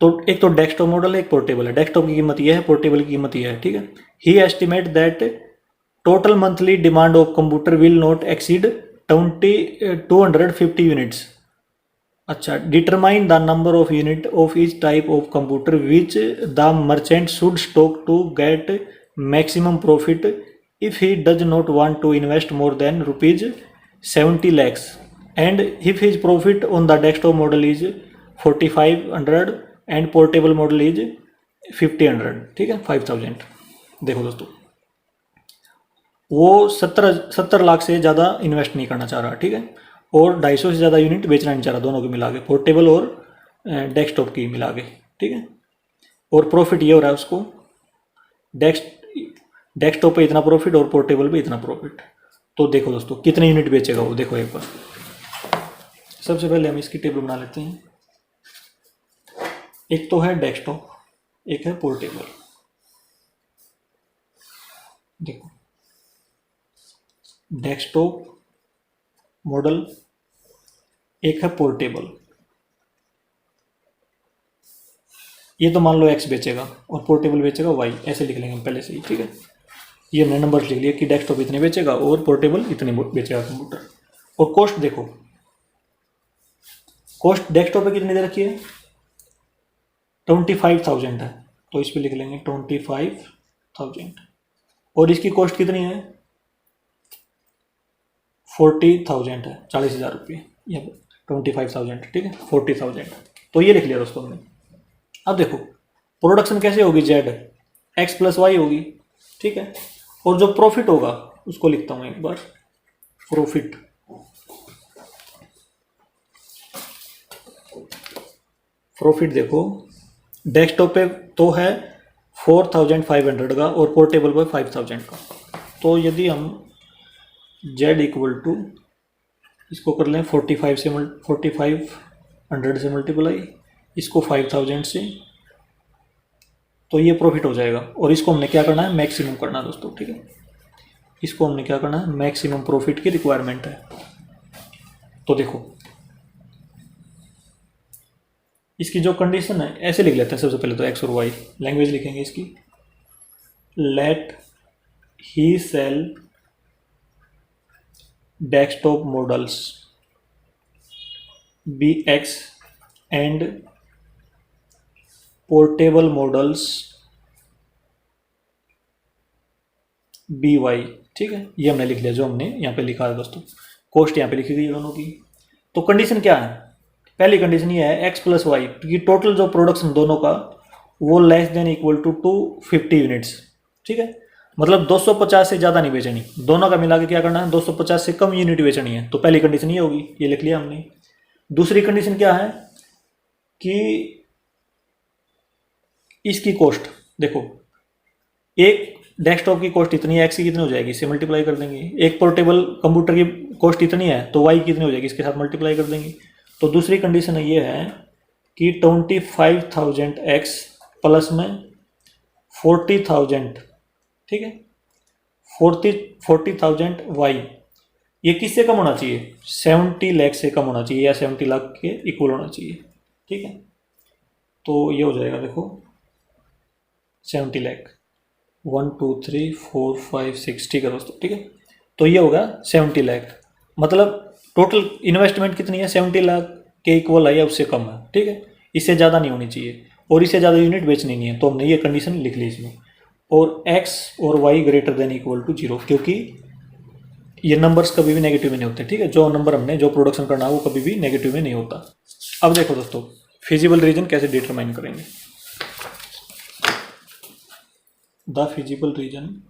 तो एक तो डेस्कटॉप मॉडल है, एक पोर्टेबल है। डेस्कटॉप की कीमत यह है, पोर्टेबल की कीमत यह है, ठीक है। He estimate that total monthly demand of computer will not exceed 250 units. अच्छा, determine the number of unit of each type of computer which the merchant should stock to get maximum profit if he does not want to invest more than ₹70 lakhs and if his profit on the desktop model is 4500 and portable model is 1500, ठीक है, 5000। देखो दोस्तों वो 70 लाख से ज़्यादा invest नहीं करना चाह रहा, ठीक है, और 250 से ज़्यादा यूनिट बेचना नहीं चाह रहा, दोनों के मिला के, पोर्टेबल और डेस्कटॉप की मिला के, ठीक है। और प्रॉफिट ये हो रहा है उसको, डेस्कटॉप पे इतना प्रॉफिट और पोर्टेबल पे इतना प्रॉफिट। तो देखो दोस्तों कितने यूनिट बेचेगा वो, देखो एक बार। सबसे पहले हम इसकी टेबल बना लेते हैं। एक तो है डेस्कटॉप, एक है पोर्टेबल। देखो डेस्कटॉप मॉडल, एक है पोर्टेबल। ये तो मान लो एक्स बेचेगा और पोर्टेबल बेचेगा वाई, ऐसे लिख लेंगे हम पहले से ही, ठीक है। ये हमने नंबर लिख लिया कि डेस्कटॉप इतने बेचेगा और पोर्टेबल इतने बेचेगा कंप्यूटर। और कॉस्ट देखो, कॉस्ट डेस्कटॉप पे कितनी दे रखी है, 25,000 है, तो इस पर लिख लेंगे 25,000। और इसकी कॉस्ट कितनी है, 40,000 है, 40,000 रुपये, या 25,000, ठीक है, 40,000। तो ये लिख लिया दोस्तों हमने। अब देखो प्रोडक्शन कैसे होगी, जेड एक्स प्लस वाई होगी, ठीक है। और जो प्रॉफिट होगा उसको लिखता हूँ एक बार, प्रॉफिट। प्रॉफिट देखो डेस्कटॉप पे तो है 4,500 का और पोर्टेबल पे 5,000 का। तो यदि हम जेड इक्वल टू इसको कर लें 4,500 से मल्टीप्लाई, इसको 5,000 से, तो ये प्रॉफिट हो जाएगा। और इसको हमने क्या करना है, मैक्सिमम करना है दोस्तों, ठीक है। इसको हमने क्या करना है, मैक्सिमम प्रॉफिट की रिक्वायरमेंट है। तो देखो इसकी जो कंडीशन है ऐसे लिख लेते हैं। सबसे पहले तो एक्स और वाई लैंग्वेज लिखेंगे इसकी, let he sell desktop models be x and portable models be y, ठीक है। ये हमने लिख लिया जो हमने यहाँ पे लिखा है दोस्तों। कॉस्ट यहाँ पे लिखी गई है दोनों की। तो कंडीशन क्या है, पहली कंडीशन ये है एक्स प्लस वाई की टोटल जो प्रोडक्शन दोनों का वो less than equal to 250 units, ठीक है। मतलब 250 से ज़्यादा नहीं बेचनी, दोनों का मिला के क्या करना है, 250 से कम यूनिट बेचनी है। तो पहली कंडीशन ये होगी, ये लिख लिया हमने। दूसरी कंडीशन क्या है कि इसकी कॉस्ट देखो, एक डेस्कटॉप की कॉस्ट इतनी है, एक्स की कितनी हो जाएगी, इससे मल्टीप्लाई कर देंगे। एक पोर्टेबल कंप्यूटर की कॉस्ट इतनी है तो वाई कितनी हो जाएगी, इसके साथ मल्टीप्लाई कर देंगे। तो दूसरी कंडीशन ये है कि 25,000 एक्स प्लस में 40,000, ठीक है, 40,000 वाई, ये किससे कम होना चाहिए, 70 लाख से कम होना चाहिए या 70 लाख के इक्वल होना चाहिए, ठीक है। तो ये हो जाएगा देखो 70 लाख, 1 2 3 4 5 6, ठीक है दोस्तों, ठीक है। तो ये होगा 70 लाख, मतलब टोटल इन्वेस्टमेंट कितनी है, 70 लाख के इक्वल है या उससे कम है, ठीक है। इससे ज़्यादा नहीं होनी चाहिए और इससे ज़्यादा यूनिट बेचनी नहीं है। तो हमने ये कंडीशन लिख ली इसमें। और x और y greater than equal to 0, क्योंकि ये नंबर्स कभी भी नेगेटिव में नहीं होते, ठीक है। जो नंबर हमने जो प्रोडक्शन करना है वो कभी भी नेगेटिव में नहीं होता। अब देखो दोस्तों फिजिबल रीजन कैसे डिटरमाइन करेंगे। The feasible region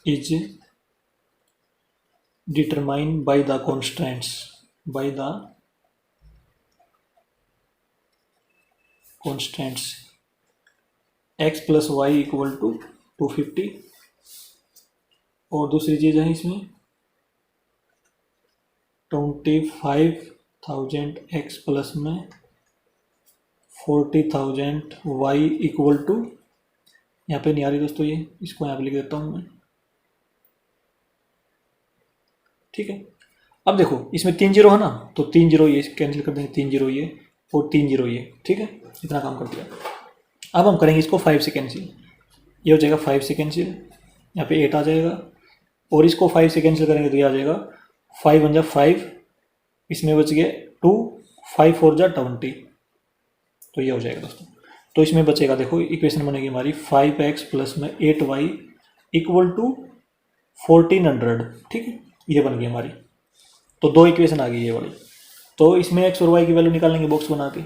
is determined by the constraints x plus y equal to 250। और दूसरी चीज़ है इसमें 25,000 x प्लस में 40,000 y इक्वल टू, यहाँ पे नहीं आ रही दोस्तों ये, इसको यहाँ पे लिख देता हूँ मैं, ठीक है। अब देखो इसमें 3 जीरो है ना, तो 3 जीरो ये कैंसिल कर देंगे, 3 जीरो ये और 3 जीरो ये, ठीक है। इतना काम कर दिया। अब हम करेंगे इसको 5 से कैंसिल, ये हो जाएगा 5 से कैंसिल, यहाँ पे 8 आ जाएगा। और इसको 5 से कैंसिल करेंगे तो ये आ जाएगा 5 1 जा 5, इसमें बच गए 2, 5 4 जा 20, तो ये हो जाएगा दोस्तों। तो इसमें बचेगा देखो, इक्वेशन बनेगी हमारी 5x प्लस में 8y इक्वल टू 1400, ठीक है। ये बन गई हमारी। तो दो इक्वेशन आ गई ये वाली। तो इसमें x और y की वैल्यू निकालेंगे बॉक्स बना के।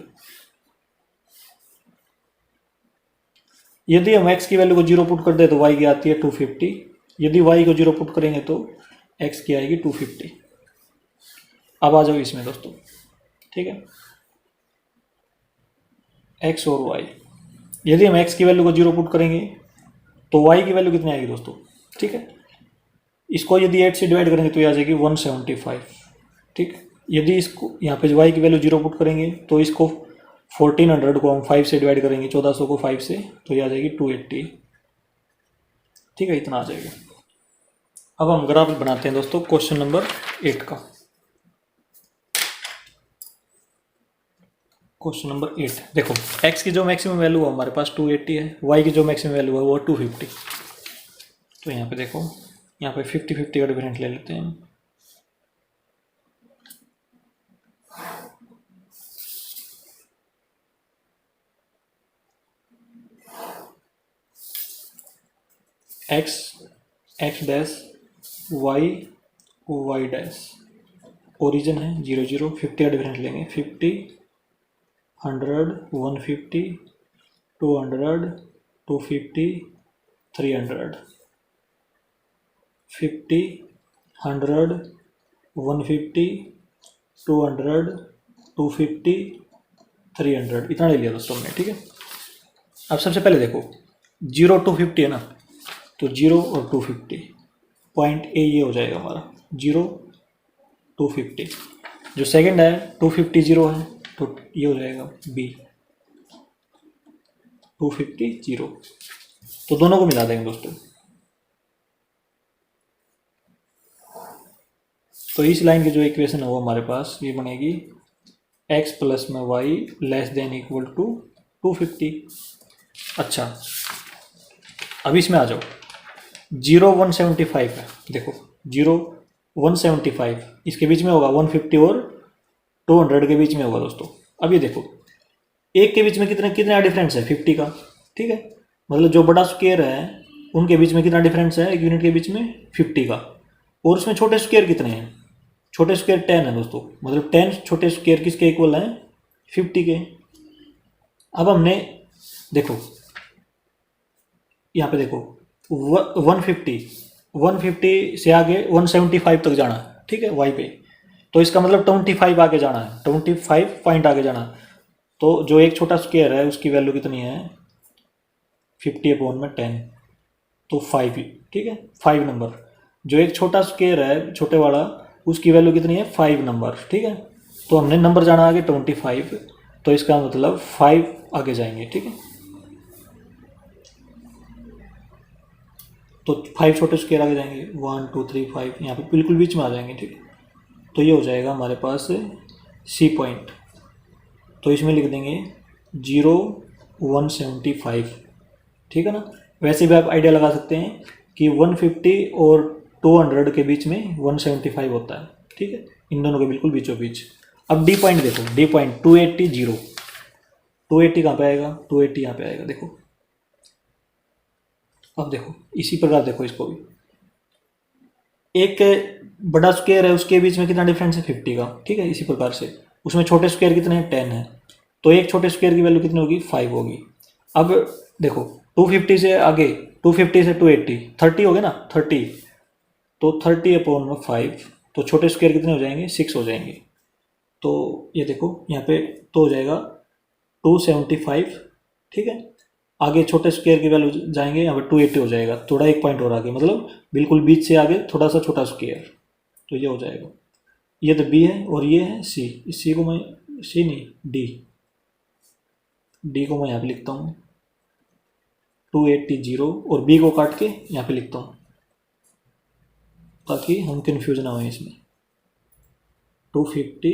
यदि हम x की वैल्यू को 0 पुट कर दे तो y की आती है 250, यदि y को 0 पुट करेंगे तो x की आएगी 250। अब आ जाओ इसमें दोस्तों, ठीक है, x और y। यदि हम x की वैल्यू को 0 पुट करेंगे तो y की वैल्यू कितनी आएगी दोस्तों, ठीक है। इसको यदि 8 से डिवाइड करेंगे तो ये आ जाएगी 175, ठीक। यदि इसको यहाँ पे y की वैल्यू 0 पुट करेंगे तो इसको 1400 को हम 5 से डिवाइड करेंगे, 1400 को 5 से, तो ये आ जाएगी 280। ठीक है, इतना आ जाएगा। अब हम ग्राफ बनाते हैं दोस्तों क्वेश्चन नंबर 8 का। क्वेश्चन नंबर 8 देखो, x की जो मैक्सिमम वैल्यू है हमारे पास 280 है, y की जो मैक्सिमम वैल्यू है वो 250। तो यहाँ पे देखो, यहाँ पे 50-50 का डिफरेंस ले लेते हैं हम। x dash y dash, origin है 0 0, 50 का डिफरेंस लेंगे, 50 100 150 200 250 300, 50 100 150 200 250 300, इतना ले लिया दोस्तों हमने। ठीक है, अब सबसे पहले देखो 0 to 50 है ना, तो 0 और 250, पॉइंट ए ये हो जाएगा हमारा 0 250। जो सेकंड है 250 0 है, तो ये हो जाएगा बी 250 0। तो दोनों को मिला देंगे दोस्तों। तो इस लाइन की जो इक्वेशन है वो हमारे पास ये बनेगी x प्लस में y less than equal to 250। अच्छा, अब इसमें आ जाओ, 0 175 है, देखो 0 175, इसके बीच में होगा 150 और 200 के बीच में होगा दोस्तों। अब ये देखो, एक के बीच में कितना कितना डिफरेंस है 50 का। ठीक है, मतलब जो बड़ा स्क्वायर है उनके बीच में कितना डिफरेंस है, एक यूनिट के बीच में 50 का, और उसमें छोटे स्क्वायर कितने हैं, छोटे स्क्वायर 10 है दोस्तों, मतलब 10 छोटे स्क्वायर किसके इक्वल हैं 50 के। अब हमने देखो यहाँ पे देखो 150 से आगे 175 तक जाना है। ठीक है, वाई पे, तो इसका मतलब 25 आगे जाना है, 25 पॉइंट आगे जाना है। तो जो एक छोटा स्क्वायर है उसकी वैल्यू कितनी है 50/10, तो 5। ठीक है, 5 नंबर। जो एक छोटा स्क्वायर है छोटे वाला, उसकी वैल्यू कितनी है 5 नंबर। ठीक है, तो हमने नंबर जाना आगे 25, तो इसका मतलब 5 आगे जाएंगे। ठीक है, तो 5 छोटे स्क्वायर आगे जाएंगे, 1 2 3 5, यहाँ पे बिल्कुल बीच में आ जाएंगे। ठीक है, तो ये हो जाएगा हमारे पास सी पॉइंट। तो इसमें लिख देंगे 0 175। ठीक है ना, वैसे भी आप आइडिया लगा सकते हैं कि 150 और 200 के बीच में 175 होता है। ठीक है, इन दोनों के बिल्कुल बीचों बीच। अब डी पॉइंट देखो, डी पॉइंट 280 0, 280 कहाँ पे आएगा, 280 यहाँ पे आएगा। देखो, अब देखो इसी प्रकार देखो इसको भी, एक बड़ा स्क्वायर है उसके बीच में कितना डिफरेंस है 50 का। ठीक है, इसी प्रकार से उसमें छोटे स्क्वायर कितने हैं 10 है, तो एक छोटे स्क्वायर की वैल्यू कितनी होगी 5 होगी। अब देखो 250 से आगे, 250 से 280 30 हो गए ना, 30, तो 30/5, तो छोटे स्क्वायर कितने हो जाएंगे 6 हो जाएंगे। तो ये देखो यहाँ पे तो हो जाएगा 275। ठीक है, आगे छोटे स्क्वायर की वैल्यू जाएंगे, यहाँ पे 280 हो जाएगा, थोड़ा एक पॉइंट और आगे, मतलब बिल्कुल बीच से आगे थोड़ा सा छोटा स्क्वायर, तो ये हो जाएगा। ये तो बी है और ये है सी, इस सी को मैं, सी नहीं डी, डी को मैं यहाँ पे लिखता हूँ 280 0, और बी को काट के यहाँ पे लिखता हूँ ताकि हम कंफ्यूज ना हो इसमें। 250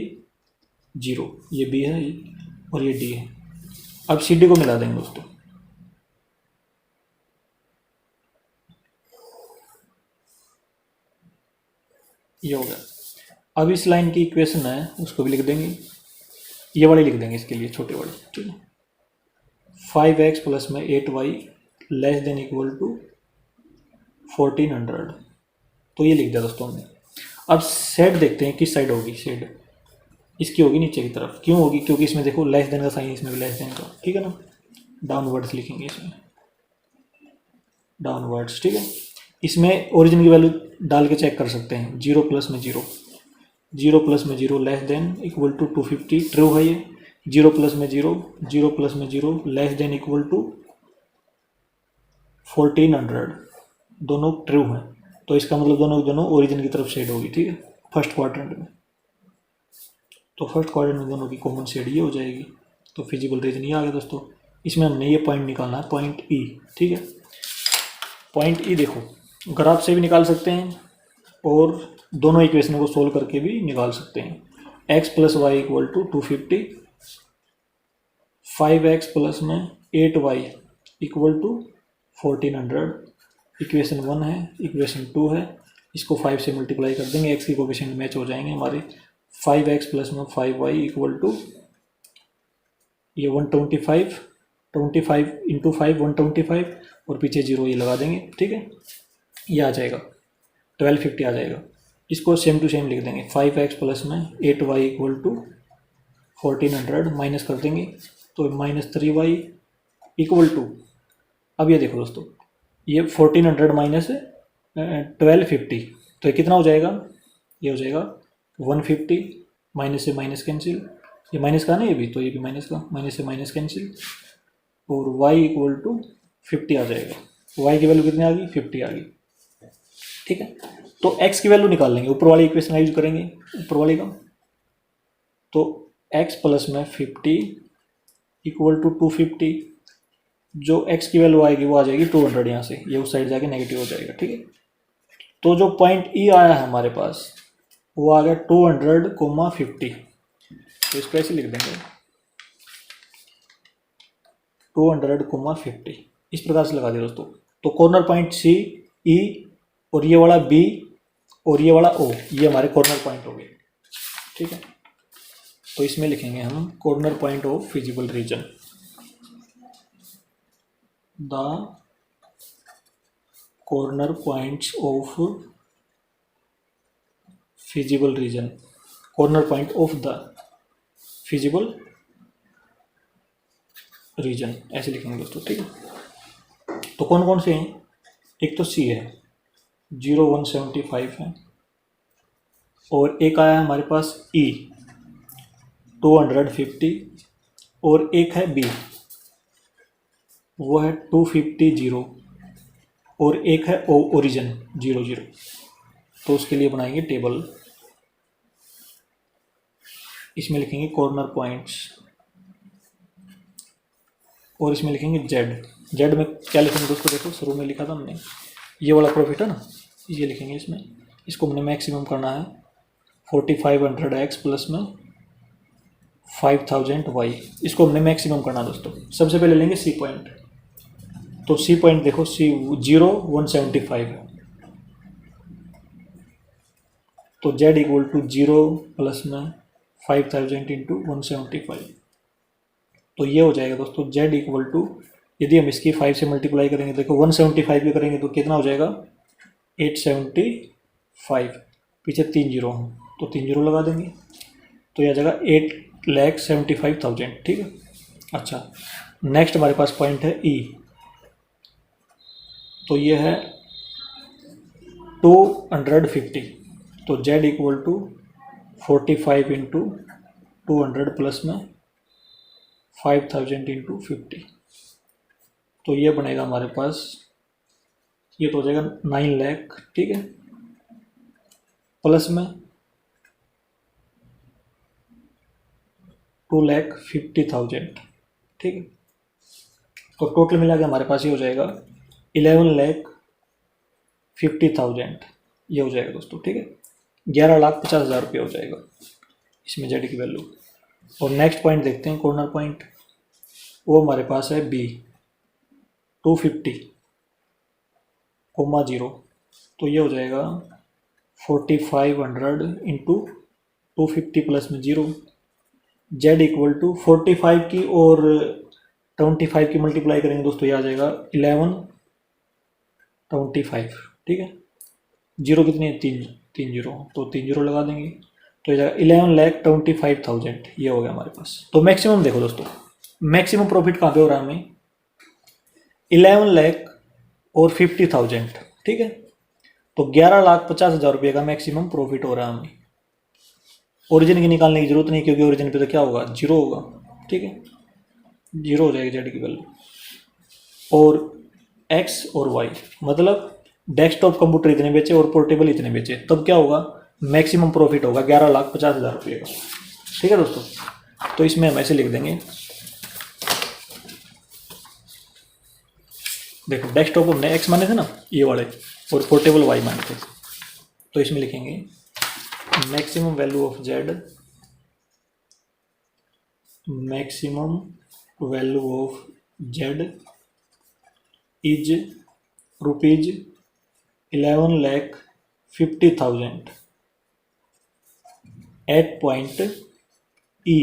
0, ये बी है और ये डी है। अब सी डी को मिला देंगे दोस्तों। ये हो गया। अब इस लाइन की इक्वेशन है उसको भी लिख देंगे, ये वाली लिख देंगे इसके लिए, छोटे वाले। ठीक है, 5x प्लस में 8y less than equal to 1400, तो ये लिख दिया दोस्तों हमने। अब सेड देखते हैं किस साइड होगी सेड, इसकी होगी नीचे की तरफ। क्यों होगी, क्योंकि इसमें देखो लेस देन का साइन, इसमें भी लेस देन का। ठीक है ना, डाउनवर्ड्स लिखेंगे इसमें, डाउनवर्ड्स। ठीक है, इसमें ओरिजिन की वैल्यू डाल के चेक कर सकते हैं, 0 प्लस में 0, 0 प्लस में 0 less than equal to 250, true है ये। 0 प्लस में 0, 0 प्लस में 0 लेस देन इक्वल टू 1400, दोनों ट्रू हैं, तो इसका मतलब दोनों ओरिजिन की तरफ शेड होगी। ठीक है, फर्स्ट क्वाड्रेंट में, तो फर्स्ट क्वाड्रेंट में दोनों की कॉमन शेड ये हो जाएगी। तो फिजिबल रीजन ये आ गया दोस्तों। इसमें हमने ये पॉइंट निकालना है, पॉइंट ई, ठीक है। पॉइंट ई देखो ग्राफ से भी निकाल सकते हैं और दोनों इक्वेशन को सोल्व करके भी निकाल सकते हैं। x plus y equal to 250, 5x plus में 8y इक्वल टू 1400, इक्वेशन 1 है, इक्वेशन 2 है, इसको 5 से मल्टीप्लाई कर देंगे, x की कोफिशिएंट मैच हो जाएंगे हमारे। 5x प्लस में 5y इक्वल टू ये 125, 25 इंटू 5 125 और पीछे 0 ये लगा देंगे, ठीक है। ये आ जाएगा 1250 आ जाएगा। इसको सेम टू सेम लिख देंगे, 5x प्लस में 8y इक्वल टू 1400 माइनस कर देंगे तो -3y इक्वल टू, अब ये देखो दोस्तों ये 1400 माइनस 1250 तो ये कितना हो जाएगा, ये हो जाएगा 150, माइनस से माइनस कैंसिल, ये माइनस का ना ये भी, तो ये भी माइनस का, माइनस से माइनस कैंसिल और y इक्वल टू 50 आ जाएगा। y की वैल्यू कितनी आ गई, 50 आ गई, ठीक है। तो x की वैल्यू निकाल लेंगे, ऊपर वाली इक्वेशन यूज करेंगे ऊपर वाले का। तो x प्लस में 50 इक्वल टू 250, जो x की वैल्यू आएगी वो आ जाएगी 200, यहाँ से ये उस साइड जाके नेगेटिव हो जाएगा, ठीक है। तो जो पॉइंट ई आया है हमारे पास वो आ गया 200,50, तो इसको ऐसे लिख देंगे 200,50, इस प्रकार से लगा दिया दोस्तों। तो कॉर्नर पॉइंट सी, ई और ये वाला बी और ये वाला ओ, ये हमारे कॉर्नर पॉइंट हो गए, ठीक है। तो इसमें लिखेंगे हम corner point of feasible region, the corner points of feasible reason, corner point of the feasible reason, ऐसे लिखेंगे दोस्तों, ठीक है। तो कौन कौन से हैं, एक तो सी है 0,175 है, और एक आया हमारे पास ई 250, और एक है बी वो है 250 0, और एक है ओ ओरिजिन 00। तो उसके लिए बनाएंगे टेबल, इसमें लिखेंगे कॉर्नर पॉइंट्स और इसमें लिखेंगे जेड। जेड में क्या लिखेंगे दोस्तों, देखो शुरू में लिखा था हमने ये वाला प्रॉफिट है ना, ये लिखेंगे इसमें, इसको हमने मैक्सिमम करना है 4500x प्लस में 5000y, इसको हमने मैक्सिमम करना दोस्तों। सबसे पहले लेंगे सी पॉइंट, तो सी पॉइंट देखो सी 0,175 है, तो z इक्वल टू 0 प्लस में 5000 इंटू 175, तो ये हो जाएगा दोस्तों z इक्वल टू, यदि हम इसकी 5 से मल्टीप्लाई करेंगे, देखो 175 भी करेंगे तो कितना हो जाएगा 875, पीछे 3 जीरो हैं तो 3 जीरो लगा देंगे, तो यह आ जाएगा 8,75,000, ठीक है। अच्छा नेक्स्ट हमारे पास पॉइंट है ई, तो ये है 250, तो z equal to 45 into 200 plus में 5000 इंटू 50, तो ये बनेगा हमारे पास, ये तो हो जाएगा 9 लाख, ठीक है, प्लस में 2,50,000, ठीक है। तो टोटल मिला के हमारे पास ये हो जाएगा 11,50,000, ये हो जाएगा दोस्तों, ठीक है। 11,50,000 रुपये हो जाएगा इसमें जेड की वैल्यू। और नेक्स्ट पॉइंट देखते हैं कॉर्नर पॉइंट, वो हमारे पास है बी 250,0, तो ये हो जाएगा 4500 इंटू 250 प्लस में 0, जेड इक्वल टू 45 की और 25 की मल्टीप्लाई करेंगे दोस्तों, ये आ जाएगा 1125, ठीक है। जीरो कितनी है, 3 जीरो, तो 3 जीरो लगा देंगे, तो ये 11,25,000, ये हो गया हमारे पास। तो मैक्सिमम देखो दोस्तों, मैक्सिमम प्रॉफिट कहाँ पे हो रहा है हमें, 11,50,000, ठीक है। तो 11,50,000 रुपये का मैक्सिमम प्रॉफिट हो रहा है हमें। ओरिजिन की निकालने की जरूरत नहीं, क्योंकि ओरिजिन पे तो क्या होगा, जीरो होगा, ठीक है, जीरो हो जाएगी जेड की वैल्यू। और एक्स और वाई मतलब डेस्कटॉप कंप्यूटर इतने बेचे और पोर्टेबल इतने बेचे, तब क्या होगा, मैक्सिमम प्रॉफिट होगा 11,50,000 रुपये का, ठीक है दोस्तों। तो इसमें हम ऐसे लिख देंगे देखो डेस्कटॉप हमने एक्स माने थे ना ये वाले, और पोर्टेबल वाई माने थे, तो इसमें लिखेंगे maximum value of z, maximum value of z is rupees 11,50,000 at point E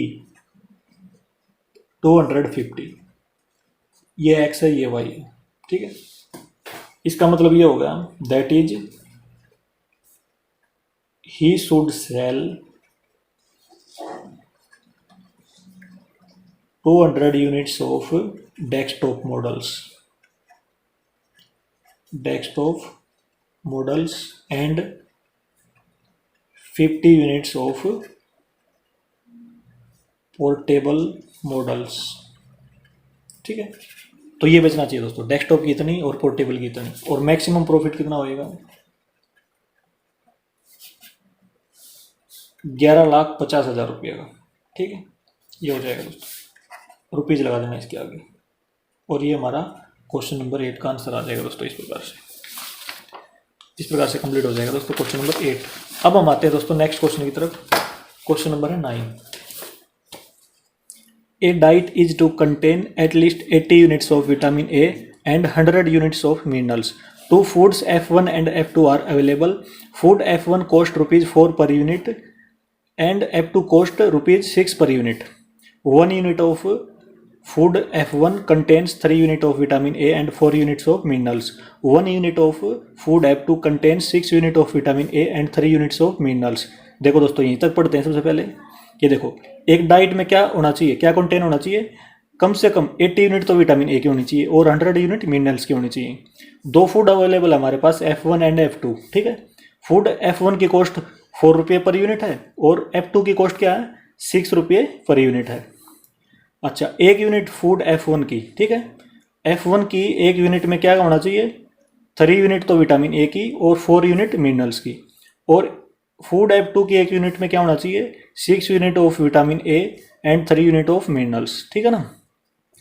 250। ये एक्स है, ये वाई है, ठीक है। इसका मतलब ये होगा that is he should sell 200 units of desktop models and 50 units of portable models, ठीक है। तो ये बेचना चाहिए दोस्तों, डेस्कटॉप की इतनी और पोर्टेबल की इतनी, और मैक्सिमम प्रॉफिट कितना होएगा 11,50,000 रुपये का, ठीक है। ये हो जाएगा दोस्तों, रुपीज़ लगा देना इसके आगे, और ये हमारा क्वेश्चन नंबर 8 का आंसर आ जाएगा दोस्तों। इस प्रकार से कंप्लीट हो जाएगा दोस्तों क्वेश्चन नंबर 8। अब हम आते हैं दोस्तों नेक्स्ट क्वेश्चन की तरफ। क्वेश्चन नंबर है 9। A diet is to contain at least 80 units of vitamin A and 100 units of minerals. Two foods F1 and F2 are available. Food F1 cost rupees 4 per unit and F2 cost rupees 6 per unit. 1 unit of food F1 contains 3 units of vitamin A and 4 units of minerals. 1 unit of food F2 contains 6 units of vitamin A and 3 units of minerals. देखो दोस्तों यहीं तक पढ़ते हैं सबसे पहले। ये देखो एक डाइट में क्या होना चाहिए, क्या कंटेन होना चाहिए, कम से कम 80 यूनिट तो विटामिन ए की होनी चाहिए और 100 यूनिट मिनरल्स की होनी चाहिए। दो फूड अवेलेबल है हमारे पास F1 एंड F2, ठीक है। फूड F1 की कॉस्ट 4 रुपये पर यूनिट है और F2 की कॉस्ट क्या है 6 रुपये पर यूनिट है। अच्छा, एक यूनिट फूड F1 की, ठीक है, F1 की एक यूनिट में क्या होना चाहिए 3 यूनिट तो विटामिन ए की और 4 यूनिट मिनरल्स की, और फूड F2 की एक यूनिट में क्या होना चाहिए 6 unit of vitamin A and 3 unit of minerals, ठीक है ना।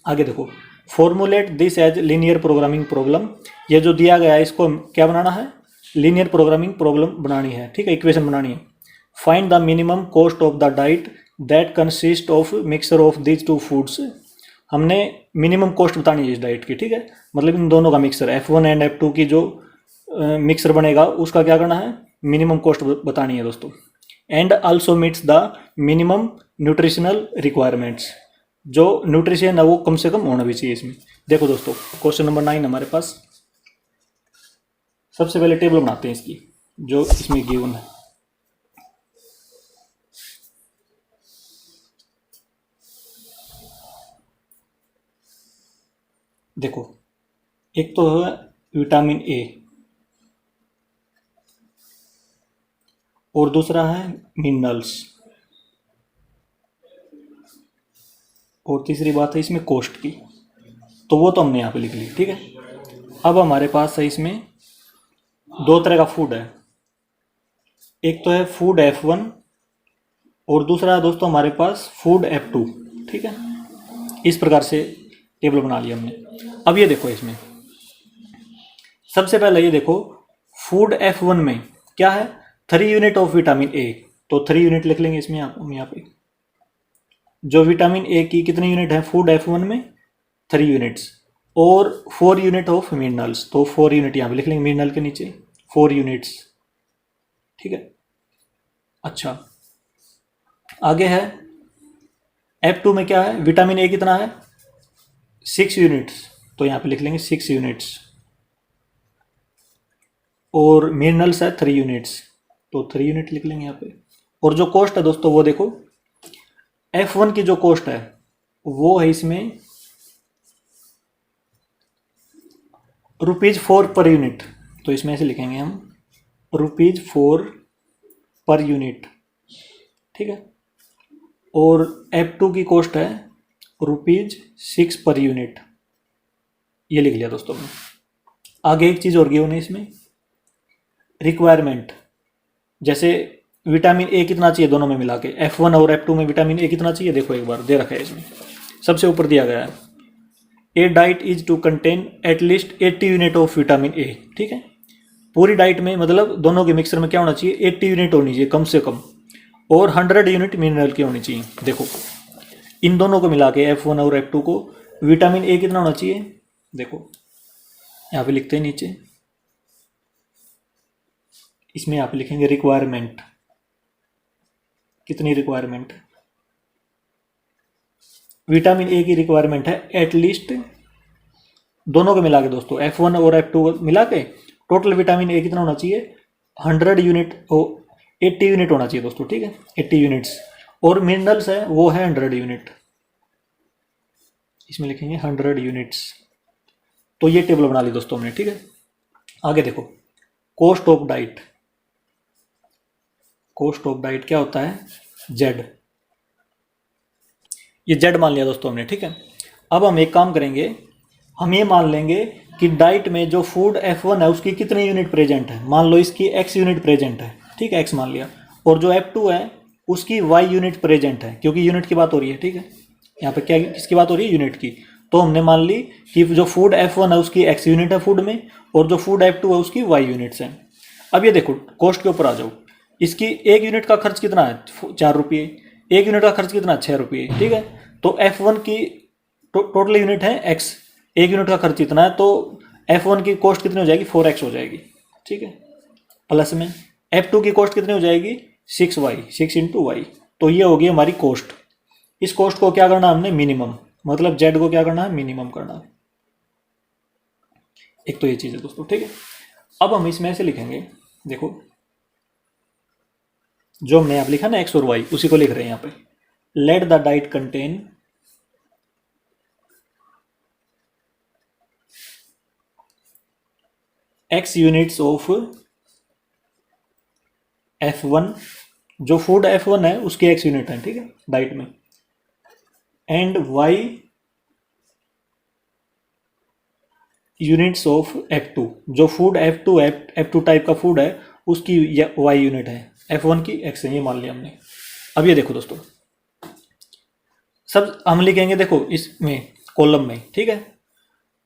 आगे देखो, formulate this as linear programming problem. ये जो दिया गया है इसको क्या बनाना है, लीनियर प्रोग्रामिंग प्रॉब्लम बनानी है, ठीक है, इक्वेशन बनानी है। Find the minimum cost of the diet that consist of mixer of these two foods. हमने मिनिमम कॉस्ट बतानी है इस डाइट की, ठीक है, मतलब इन दोनों का मिक्सर F1 एंड F2 की जो मिक्सर बनेगा उसका क्या करना है, मिनिमम कॉस्ट बतानी है दोस्तों। And also meets the minimum nutritional requirements, जो न्यूट्रिशन है वो कम से कम होना भी चाहिए इसमें। देखो दोस्तों क्वेश्चन नंबर 9 हमारे पास, सबसे पहले टेबल बनाते हैं इसकी जो इसमें गिवन है। देखो एक तो है विटामिन ए और दूसरा है मिनरल्स, और तीसरी बात है इसमें कॉस्ट की, तो वो तो हमने यहाँ पे लिख ली, ठीक है। अब हमारे पास है इसमें दो तरह का फूड है, एक तो है फूड F1 और दूसरा है दोस्तों हमारे पास फूड F2, ठीक है। इस प्रकार से टेबल बना लिया हमने। अब ये देखो इसमें सबसे पहले ये देखो फूड F1 में क्या है 3 यूनिट ऑफ विटामिन ए, तो 3 यूनिट लिख लेंगे इसमें हम यहाँ पे। जो विटामिन ए की कितनी यूनिट है फूड F1 में 3 यूनिट्स, और 4 यूनिट ऑफ मिनरल्स, तो 4 यूनिट यहाँ पे लिख लेंगे मिनरल के नीचे 4 यूनिट्स, ठीक है। अच्छा आगे है F2 में क्या है विटामिन ए कितना है 6 यूनिट्स, तो यहाँ पे लिख लेंगे 6 यूनिट्स, और मिनरल्स है 3 यूनिट्स, तो 3 यूनिट लिख लेंगे यहाँ पे। और जो कॉस्ट है दोस्तों वो देखो F1 की जो कॉस्ट है वो है इसमें ₹4 पर यूनिट, तो इसमें ऐसे लिखेंगे हम ₹4 पर यूनिट, ठीक है। और F2 की कॉस्ट है ₹6 पर यूनिट, ये लिख लिया दोस्तों हमने। आगे एक चीज़ और गिवन है इसमें रिक्वायरमेंट, जैसे विटामिन ए कितना चाहिए दोनों में मिला के, F1 और F2 में विटामिन ए कितना चाहिए देखो एक बार दे रखा है इसमें, सबसे ऊपर दिया गया है a diet is to contain at least 80 unit of vitamin A. ठीक है, पूरी डाइट में मतलब दोनों के मिक्सर में क्या होना चाहिए, 80 यूनिट होनी चाहिए कम से कम, और 100 यूनिट मिनरल की होनी चाहिए। देखो इन दोनों को मिला के F1 और F2 को विटामिन ए कितना होना चाहिए, देखो यहाँ पे लिखते हैं नीचे, इसमें यहाँ पे लिखेंगे रिक्वायरमेंट, कितनी रिक्वायरमेंट, विटामिन ए की रिक्वायरमेंट है एटलीस्ट, दोनों को मिला के दोस्तों F1 और F2 को मिला के टोटल विटामिन ए कितना होना चाहिए, 100 यूनिट, 80 यूनिट होना चाहिए दोस्तों। ठीक है, 80 यूनिट्स, और मिनरल्स है वो है 100 यूनिट, इसमें लिखेंगे 100 यूनिट्स। तो ये टेबल बना ली दोस्तों हमने। ठीक है, आगे देखो cost of diet, cost of diet क्या होता है, जेड, ये जेड मान लिया दोस्तों हमने। ठीक है, अब हम एक काम करेंगे, हम ये मान लेंगे कि डाइट में जो फूड F1 है उसकी कितनी यूनिट प्रेजेंट है, मान लो इसकी x यूनिट प्रेजेंट है। ठीक है, x मान लिया, और जो F2 है उसकी y यूनिट प्रेजेंट है, क्योंकि यूनिट की बात हो रही है। ठीक है, यहाँ पे क्या किसकी बात हो रही है, यूनिट की। तो हमने मान ली कि जो फूड F1 है उसकी x यूनिट है फूड में, और जो फूड F2 है उसकी y यूनिट्स हैं। अब ये देखो कॉस्ट के ऊपर आ जाओ, इसकी एक यूनिट का खर्च कितना है, 4 रुपये, एक यूनिट का खर्च कितना, 6 रुपये। ठीक है, तो F1 की टोटल यूनिट है x, एक यूनिट का खर्च इतना है, तो F1 की कॉस्ट कितनी हो जाएगी, 4x हो जाएगी। ठीक है, प्लस में F2 की कॉस्ट कितनी हो जाएगी, 6y, 6 इंटू वाई। तो ये होगी हमारी कॉस्ट। इस कॉस्ट को क्या करना हमने, मिनिमम, मतलब जेड को क्या करना है, मिनिमम करना है। एक तो ये चीज़ है दोस्तों। ठीक है, अब हम इसमें ऐसे लिखेंगे, देखो जो हमने यहाँ लिखा ना एक्स और वाई, उसी को लिख रहे हैं यहाँ पे, let the diet contain x units of F1, जो फूड F1 है उसकी x यूनिट है। ठीक है, डाइट में, and y units of F2, जो फूड F2 टाइप का फूड है उसकी y यूनिट है, F1 की x है, ये मान लिया हमने। अब ये देखो दोस्तों, सब हम लिखेंगे देखो इसमें कॉलम में। ठीक है,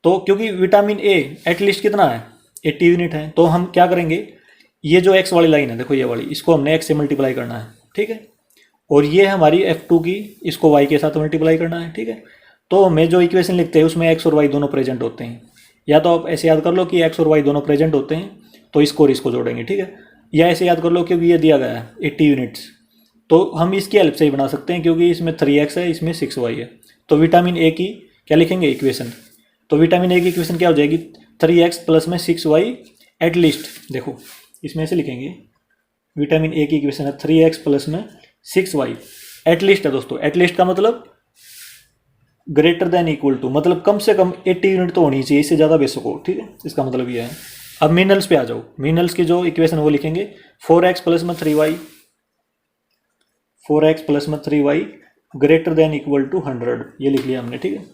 तो क्योंकि विटामिन ए एटलीस्ट कितना है, 80 यूनिट है, तो हम क्या करेंगे, ये जो x वाली लाइन है देखो, ये वाली, इसको हमने x से मल्टीप्लाई करना है। ठीक है, और ये हमारी F2 की, इसको y के साथ मल्टीप्लाई करना है। ठीक है, तो हमें जो इक्वेशन लिखते हैं उसमें x और y दोनों प्रेजेंट होते हैं, या तो आप ऐसे याद कर लो कि x और y दोनों प्रेजेंट होते हैं, तो इसको और इसको जोड़ेंगे। ठीक है, या ऐसे याद कर लो क्योंकि ये दिया गया है 80 यूनिट्स, तो हम इसकी हेल्प से ही बना सकते हैं, क्योंकि इसमें 3x है, इसमें 6y है। तो विटामिन ए की क्या लिखेंगे, इक्वेशन, तो विटामिन ए की इक्वेशन क्या हो जाएगी, 3x प्लस में 6y एटलीस्ट, देखो इसमें से लिखेंगे, विटामिन ए की इक्वेशन है 3x प्लस में 6y एटलीस्ट है दोस्तों। एटलीस्ट का मतलब ग्रेटर देन इक्वल टू, मतलब कम से कम 80 यूनिट तो होनी चाहिए, इससे ज़्यादा बेशक हो। ठीक है, इसका मतलब ये है। अब मिनरल्स पे आ जाओ, मिनरल्स की जो इक्वेशन वो लिखेंगे 4x प्लस में 3y, 4x प्लस में 3y greater than equal to 100, ये लिख लिया हमने। ठीक है,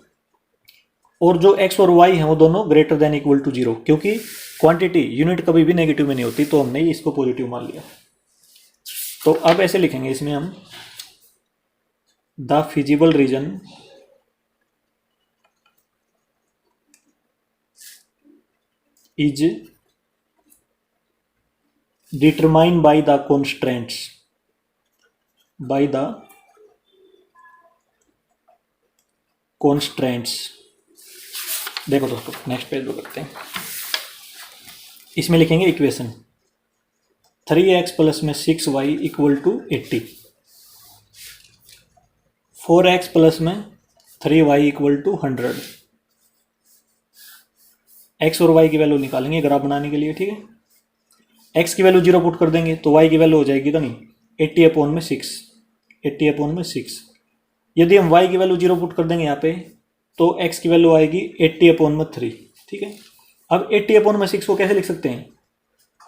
और जो x और y हैं वो दोनों ग्रेटर देन इक्वल टू 0, क्योंकि क्वांटिटी यूनिट कभी भी नेगेटिव में नहीं होती, तो हमने इसको पॉजिटिव मान लिया। तो अब ऐसे लिखेंगे इसमें हम, the feasible reason is determined by the constraints, by the constraints. देखो दोस्तों नेक्स्ट पेज पे करते हैं, इसमें लिखेंगे इक्वेशन 3x प्लस में 6y equal to 80, 4x plus में 3y इक्वल टू 100। x और y की वैल्यू निकालेंगे ग्राफ बनाने के लिए। ठीक है, x की वैल्यू 0 पुट कर देंगे तो y की वैल्यू हो जाएगी, तो नहीं 80 अपॉन में 6, 80 अपॉन में 6। यदि हम y की वैल्यू 0 पुट कर देंगे यहाँ पे, तो x की वैल्यू आएगी 80 अपॉन में 3। ठीक है, अब 80 अपॉन में 6 को कैसे लिख सकते हैं,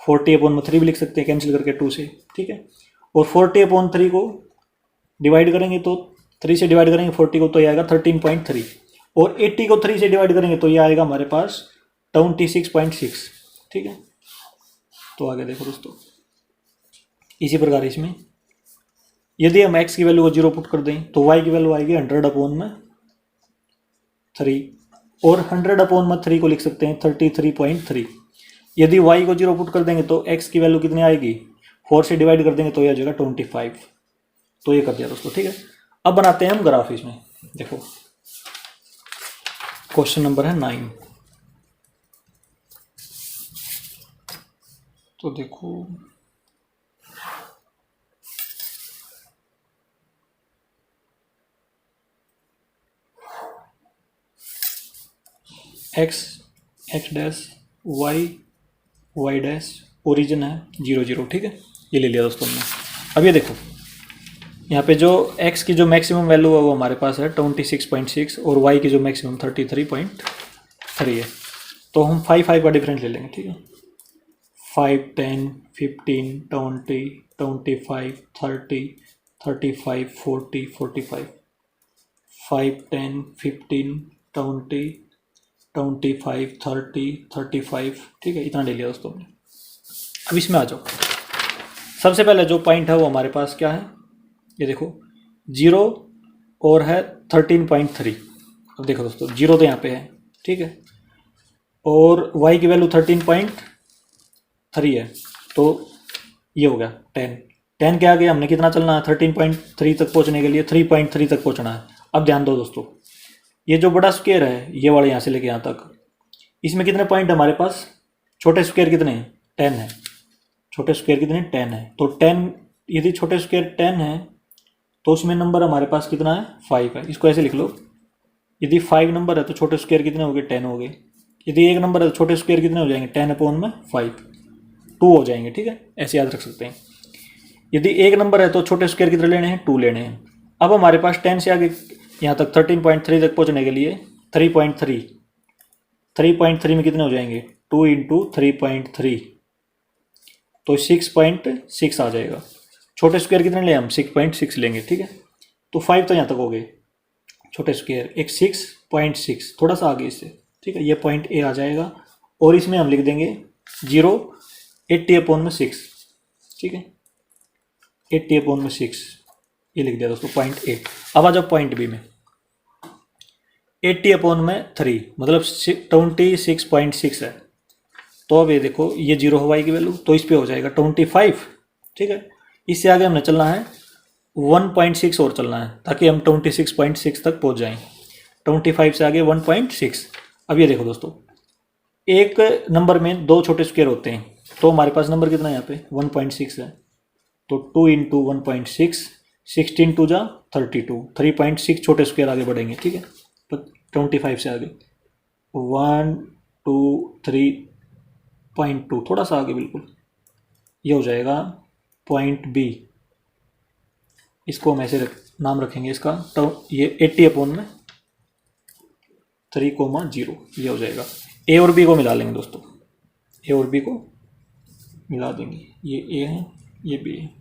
40 अपॉन में 3 भी लिख सकते हैं, कैंसिल करके 2 से। ठीक है, और 40 अपॉन 3 को डिवाइड करेंगे तो 3 से डिवाइड करेंगे 40 को, तो ये आएगा 13.3, और 80 को 3 से डिवाइड करेंगे तो ये आएगा हमारे पास 26.6। ठीक है, तो आगे देखो दोस्तों, इसी प्रकार इसमें यदि हम x की वैल्यू को 0 पुट कर दें तो y की वैल्यू आएगी 100 अपॉन में 3, और 100/3 को लिख सकते हैं 33.3। यदि y को 0 पुट कर देंगे तो x की वैल्यू कितनी आएगी, 4 से डिवाइड कर देंगे तो यह आ जाएगा 25। तो ये कर दिया दोस्तों, ठीक है। अब बनाते हैं हम ग्राफ इसमें। देखो क्वेश्चन नंबर है 9। तो देखो x dash y dash origin है 0 0, ठीक है। ये ले लिया दोस्तों हमने। अब ये देखो यहाँ पे जो x की जो मैक्सिमम वैल्यू है वो हमारे पास है 26.6 और y की जो मैक्सिमम 33.3 है। तो हम 5 का डिफरेंस ले लेंगे, ठीक है। 5, 10, 15, 20, 25, 30, 35, 40, 45, 5, 10, 15, 20, 25, 30, 35, ठीक है। इतना ले लिया दोस्तों हमने। अब इसमें आ जाओ। सबसे पहले जो पॉइंट है वो हमारे पास क्या है, ये देखो 0 और है 13.3। अब देखो दोस्तों 0 तो यहाँ पे है, ठीक है, और y की वैल्यू 13.3 है, तो ये हो गया 10 के आगे हमने कितना चलना है, 13.3 तक पहुँचने के लिए 3.3 तक पहुँचना है। अब ध्यान दो दोस्तों, ये जो बड़ा स्क्वायर है ये वाले यहाँ से लेके यहाँ तक, इसमें कितने पॉइंट हमारे पास, छोटे स्क्वायर कितने हैं, 10 है। छोटे स्क्वायर कितने, 10 है। तो 10, यदि छोटे स्क्वायर 10 है तो उसमें नंबर हमारे पास कितना है, 5 है। इसको ऐसे लिख लो, यदि 5 नंबर है तो छोटे स्क्वायर कितने हो गए, 10 हो गए। यदि 1 नंबर है तो छोटे स्क्वायर कितने हो जाएंगे, 10/5 2 हो जाएंगे, ठीक है। ऐसे याद रख सकते हैं। यदि 1 नंबर है तो छोटे स्क्वायर कितने लेने हैं, 2 लेने हैं। अब हमारे पास 10 से आगे यहाँ तक 13.3 तक पहुँचने के लिए 3.3 में कितने हो जाएंगे, 2 × 3.3 तो 6.6 आ जाएगा। छोटे स्क्वायर कितने ले हम, 6.6 लेंगे, ठीक है। तो 5 तो यहाँ तक हो गए छोटे स्क्वायर, एक 6.6 थोड़ा सा आगे इससे, ठीक है। ये पॉइंट ए आ जाएगा और इसमें हम लिख देंगे 0 80/6, ठीक है। 80/6 ये लिख दिया दोस्तों पॉइंट ए। अब आ जाओ पॉइंट बी में, 80/3 मतलब 26.6 है। तो अब ये देखो ये 0 है y की वैल्यू, तो इस पे हो जाएगा 25, ठीक है। इससे आगे हमने चलना है 1.6 और चलना है ताकि हम 26.6 तक पहुंच जाएं। 25 से आगे 1.6। अब ये देखो दोस्तों, एक नंबर में 2 छोटे स्क्वायर होते हैं, तो हमारे पास नंबर कितना है यहाँ पे, 1.6 है। तो 2 × 1.6, 16 2 जा 32, 3.6 छोटे स्क्वायर आगे बढ़ेंगे, ठीक है। तो 25 से आगे 1 2 3.2 थोड़ा सा आगे बिल्कुल, ये हो जाएगा पॉइंट बी। इसको हम ऐसे नाम रखेंगे इसका, तो ये 80/3,0 ये हो जाएगा। ए और बी को मिला लेंगे दोस्तों, ए और बी को मिला देंगे। ये ए है, ये बी है,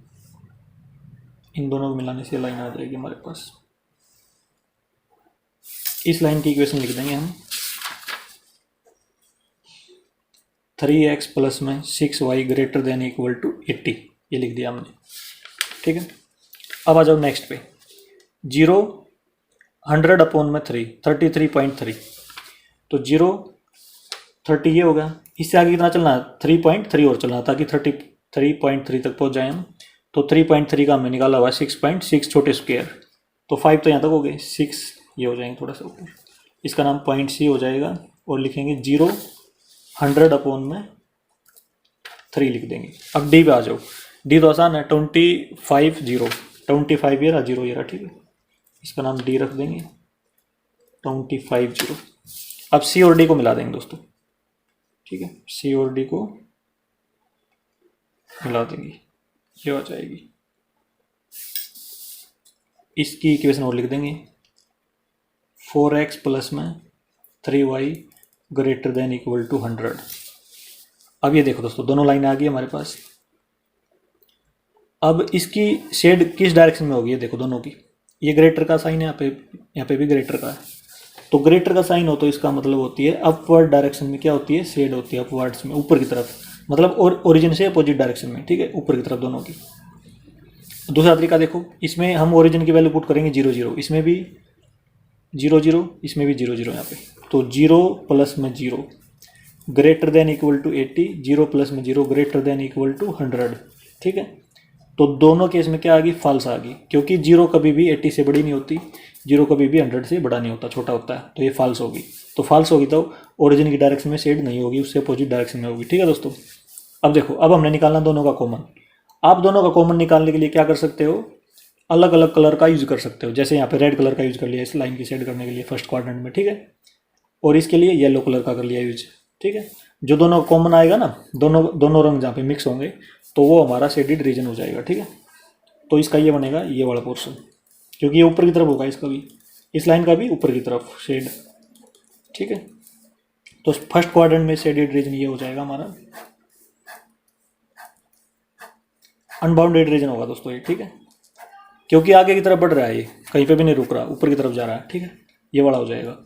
इन दोनों को मिलाने से लाइन आ जाएगी हमारे पास। इस लाइन की इक्वेशन लिख देंगे हम 3x प्लस में 6y greater than equal to 80, ये लिख दिया हमने, ठीक है। अब आ जाओ नेक्स्ट पे, 0 100/3 33.3, तो 0 30 ये होगा। इससे आगे कितना चलना है, 3.3 और चलना है ताकि 33.3 तक पहुंच जाए हम। तो 3.3 का हमने निकाला हुआ 6.6 छोटे स्क्वायर, तो 5 तो यहाँ तक हो गए, 6 ये हो जाएंगे थोड़ा सा ऊपर। इसका नाम पॉइंट सी हो जाएगा और लिखेंगे 0 100/3 लिख देंगे। अब डी पे आ जाओ, डी तो आसान है, 25 0 25 ये रहा, 0 ये रहा, ठीक है। इसका नाम डी रख देंगे, 25 0। अब सी और डी को मिला देंगे दोस्तों, ठीक है। सी और डी को मिला देंगे, ये हो जाएगी। इसकी इक्वेशन और लिख देंगे 4x प्लस में 3y greater than equal to 100। अब ये देखो दोस्तों, दोनों लाइनें आ गई हमारे पास। अब इसकी शेड किस डायरेक्शन में होगी, ये देखो दोनों की, ये ग्रेटर का साइन है, यहाँ पे भी ग्रेटर का है। तो ग्रेटर का साइन हो तो इसका मतलब होती है अपवर्ड डायरेक्शन में क्या होती है, शेड होती है अपवर्ड्स में, ऊपर की तरफ, मतलब ओरिजिन से अपोजिट डायरेक्शन में, ठीक है, ऊपर की तरफ दोनों की। दूसरा तरीका देखो, इसमें हम ओरिजिन की वैल्यू पुट करेंगे 0 0, इसमें भी 0 0, इसमें भी 0 0 यहाँ पे, तो 0 प्लस में 0 greater than equal to 80, 0 plus में 0 ग्रेटर देन इक्वल टू 100, ठीक है। तो दोनों केस में क्या आ गई, फॉल्स आ गई, क्योंकि 0 कभी भी 80 से बड़ी नहीं होती, 0 कभी भी 100 से बड़ा नहीं होता, छोटा होता है, तो ये फॉल्स होगी। तो फॉल्स होगी तो ओरिजिन की डायरेक्शन में शेड नहीं होगी, उससे अपोजिट डायरेक्शन में होगी, ठीक है दोस्तों। अब देखो, अब हमने निकालना दोनों का कॉमन। आप दोनों का कॉमन निकालने के लिए क्या कर सकते हो, अलग अलग कलर का यूज कर सकते हो। जैसे यहाँ पे रेड कलर का यूज कर लिया इस लाइन की शेड करने के लिए फर्स्ट क्वाड्रेंट में, ठीक है, और इसके लिए येलो कलर का कर लिया यूज, ठीक है। जो दोनों कॉमन आएगा ना, दोनों रंग जहाँ पे मिक्स होंगे तो वो हमारा शेडेड रीजन हो जाएगा, ठीक है। तो इसका ये बनेगा ये वाला पोर्शन, क्योंकि ये ऊपर की तरफ होगा, इसका भी, इस लाइन का भी ऊपर की तरफ शेड, ठीक है। तो फर्स्ट क्वाड्रेंट में शेडेड रीजन ये हो जाएगा हमारा, अनबाउंडेड रीजन होगा दोस्तों ये, ठीक है, क्योंकि आगे की तरफ बढ़ रहा है, ये कहीं पे भी नहीं रुक रहा, ऊपर की तरफ जा रहा है, ठीक है, ये वाला हो जाएगा।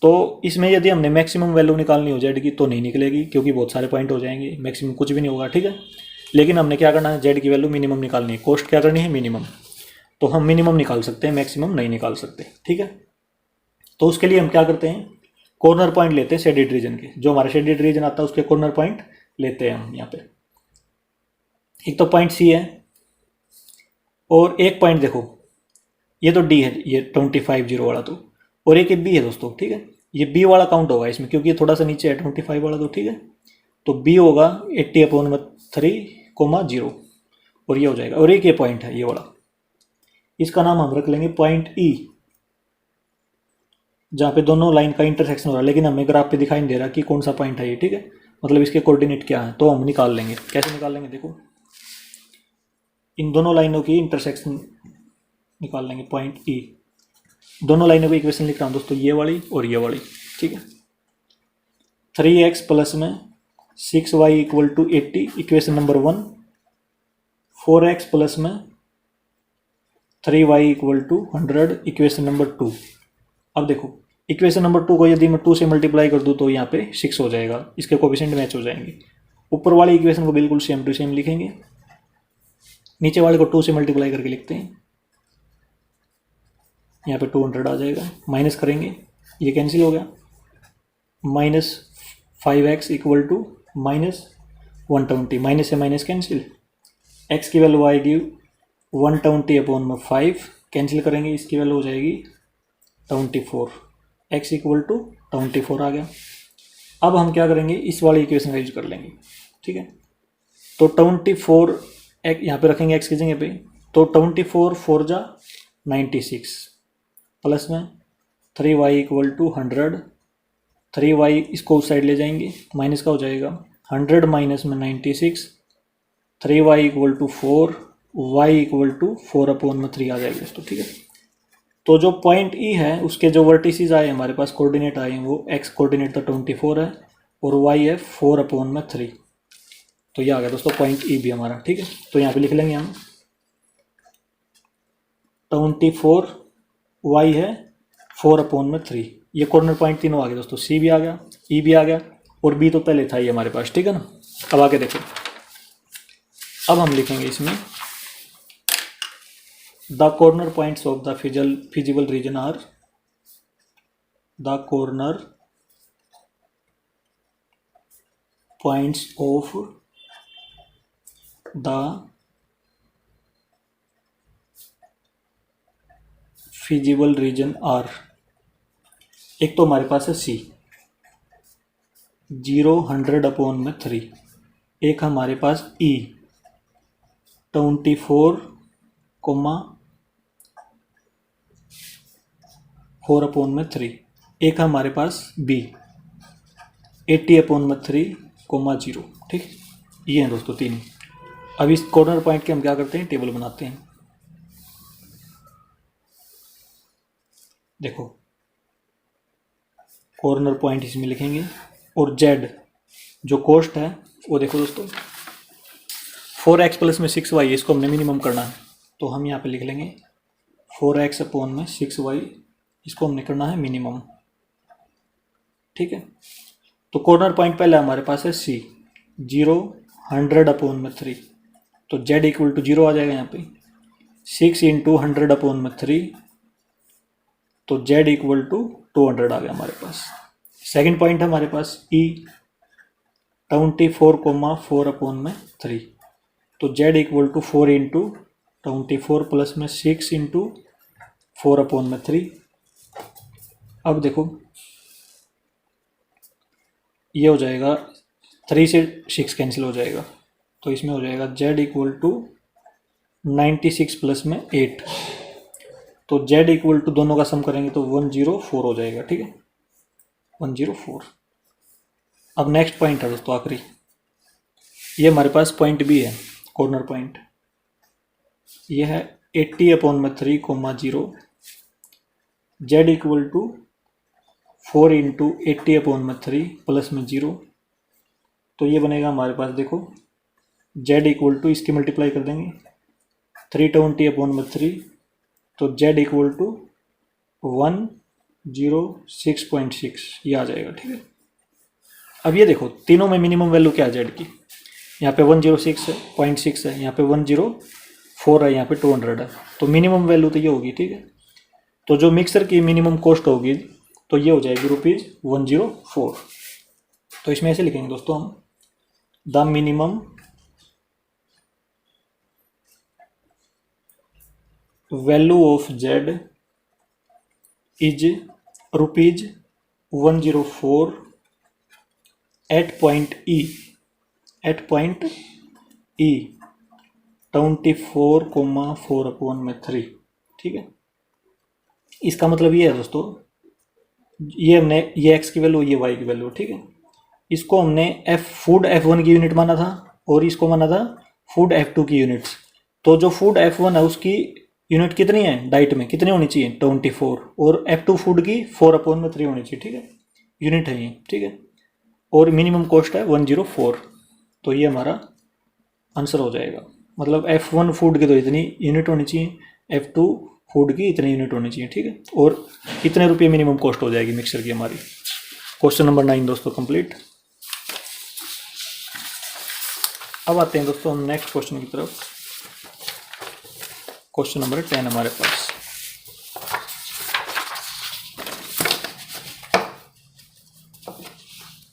तो इसमें यदि हमने मैक्सिमम वैल्यू निकालनी हो जेड की तो नहीं निकलेगी, क्योंकि बहुत सारे पॉइंट हो जाएंगे, मैक्सिमम कुछ भी नहीं होगा, ठीक है। लेकिन हमने क्या करना है, जेड की वैल्यू मिनिमम निकालनी है, कॉस्ट क्या करनी है, मिनिमम। तो हम मिनिमम निकाल सकते हैं, मैक्सिमम नहीं निकाल सकते, ठीक है। तो उसके लिए हम क्या करते हैं, कॉर्नर पॉइंट लेते हैं शेडेड रीजन के, जो हमारा शेडेड रीजन आता है उसके कॉर्नर पॉइंट लेते हैं हम यहाँ पे। एक तो पॉइंट सी है, और एक पॉइंट देखो, ये तो डी है, ये 25 0 वाला, तो और एक बी है दोस्तों, ठीक है। ये बी वाला काउंट होगा इसमें, क्योंकि ये थोड़ा सा नीचे है 25 वाला, तो ठीक है। तो बी होगा 80/3, 0, और ये हो जाएगा। और एक ये पॉइंट है ये वाला, इसका नाम हम रख लेंगे पॉइंट ई, जहाँ पे दोनों लाइन का इंटरसेक्शन हो रहा है, लेकिन हमें ग्राफ पे दिखाई नहीं दे रहा कि कौन सा पॉइंट है ये, ठीक है, मतलब इसके कोऑर्डिनेट क्या है, तो हम निकाल लेंगे। कैसे निकाल लेंगे, देखो, इन दोनों लाइनों की इंटरसेक्शन निकाल लेंगे, पॉइंट ई। दोनों लाइनों की इक्वेशन लिख रहा हूँ दोस्तों, ये वाली और ये वाली, ठीक है। 3x प्लस में 6y equal to 80, equation number 1। 4x plus में 3y equal to 100, equation number 2। अब देखो, इक्वेशन नंबर 2 को यदि मैं 2 से मल्टीप्लाई कर दूँ तो यहाँ पे 6 हो जाएगा, इसके कोफिशिएंट मैच हो जाएंगे। ऊपर वाली इक्वेशन को बिल्कुल सेम टू सेम लिखेंगे, नीचे वाले को 2 से मल्टीप्लाई करके लिखते हैं, यहाँ पे 200 आ जाएगा, माइनस करेंगे, ये कैंसिल हो गया, -5x इक्वल टू -120, माइनस से माइनस कैंसिल, x की वैल्यू आएगी 120/5, कैंसिल करेंगे, इसकी वैल्यू हो जाएगी 24, x इक्वल टू 24 आ गया। अब हम क्या करेंगे, इस वाली इक्वेशन का यूज कर लेंगे, ठीक है। तो 24 यहाँ पे रखेंगे x की जगह पे, तो 24 4 जा 96, प्लस में 3y इक्वल टू 100, 3y इसको उस साइड ले जाएंगे, माइनस का हो जाएगा 100 माइनस में 96, 3y equal to 4, y equal to 4/3 आ जाएगा दोस्तों, ठीक है। तो जो पॉइंट ई है उसके जो वर्टिसेस आए हमारे पास, कोऑर्डिनेट आए हैं, वो x कोऑर्डिनेट तो 24 है और y है 4/3, तो ये आ गया दोस्तों पॉइंट ई भी हमारा, ठीक है। तो यहाँ पे लिख लेंगे हम 24, y है 4/3, ये कॉर्नर पॉइंट तीनों आ गए दोस्तों, सी भी आ गया, ई भी आ गया, और बी तो पहले था ही हमारे पास, ठीक है ना। अब आगे देखो, अब हम लिखेंगे इसमें the corner points of the feasible region are, the corner points of the feasible region are. एक तो हमारे पास है सी 0 100/3, एक हमारे पास ई 24, 4/3, एक हमारे पास बी 80/3, 0, ठीक, ये हैं दोस्तों तीन। अब इस कॉर्नर पॉइंट के हम क्या करते हैं, टेबल बनाते हैं। देखो, कॉर्नर पॉइंट इसमें लिखेंगे, और जेड जो कॉस्ट है वो देखो दोस्तों, 4x प्लस में 6y, इसको हमने मिनिमम करना है, तो हम यहाँ पे लिख लेंगे 4x/6y, इसको हमने करना है मिनिमम, ठीक है। तो कॉर्नर पॉइंट पहले हमारे पास है सी 0 100/3, तो z इक्वल टू 0 आ जाएगा यहाँ पे, 6 × 100/3, तो z इक्वल टू 200 आ गया हमारे पास, सेकंड पॉइंट है हमारे पास E 24,4/3, तो Z equal to 4 into 24 plus में 6 इंटू 4/3। अब देखो ये हो जाएगा 3 से 6 कैंसिल हो जाएगा, तो इसमें हो जाएगा Z इक्वल टू 96 प्लस में 8, तो Z इक्वल टू दोनों का सम करेंगे तो 104 हो जाएगा। ठीक है, 104। अब नेक्स्ट पॉइंट है दोस्तों आखिरी, ये हमारे पास पॉइंट भी है, कॉर्नर पॉइंट। ये है 80/3, 0, Z equal to 4 into 80/3 plus में 0, तो ये बनेगा हमारे पास देखो Z इक्वल टू, इसकी मल्टीप्लाई कर देंगे 320/3, तो Z इक्वल टू 106.6 ये आ जाएगा। ठीक है, अब ये देखो तीनों में मिनिमम वैल्यू क्या है Z की, यहाँ पे 106.6 है, यहाँ पे 104 है, यहाँ पे 200 है, तो मिनिमम वैल्यू तो ये होगी। ठीक है, तो जो मिक्सर की मिनिमम कॉस्ट होगी तो ये हो जाएगी ₹104। तो इसमें ऐसे लिखेंगे दोस्तों हम, the minimum value of Z is ₹104 at point E 24,4/3। ठीक है, इसका मतलब ये है दोस्तों, ये हमने ये x की वैल्यू, ये y की वैल्यू। ठीक है, इसको हमने फूड F1 की यूनिट माना था और इसको माना था फूड F2 की यूनिट्स। तो जो फूड F1 है उसकी यूनिट कितनी है डाइट में, कितनी होनी चाहिए 24, और F2 फूड की 4/3 होनी चाहिए। ठीक है, यूनिट है ये। ठीक है, और मिनिमम कॉस्ट है 104, तो ये हमारा आंसर हो जाएगा। मतलब F1 फूड की तो इतनी यूनिट होनी चाहिए, F2 फूड की इतनी यूनिट होनी चाहिए। ठीक है, और कितने रुपये मिनिमम कॉस्ट हो जाएगी मिक्सर की हमारी। क्वेश्चन नंबर 9 दोस्तों कंप्लीट। अब आते हैं दोस्तों हम नेक्स्ट क्वेश्चन की तरफ। क्वेश्चन नंबर 10 हमारे पास,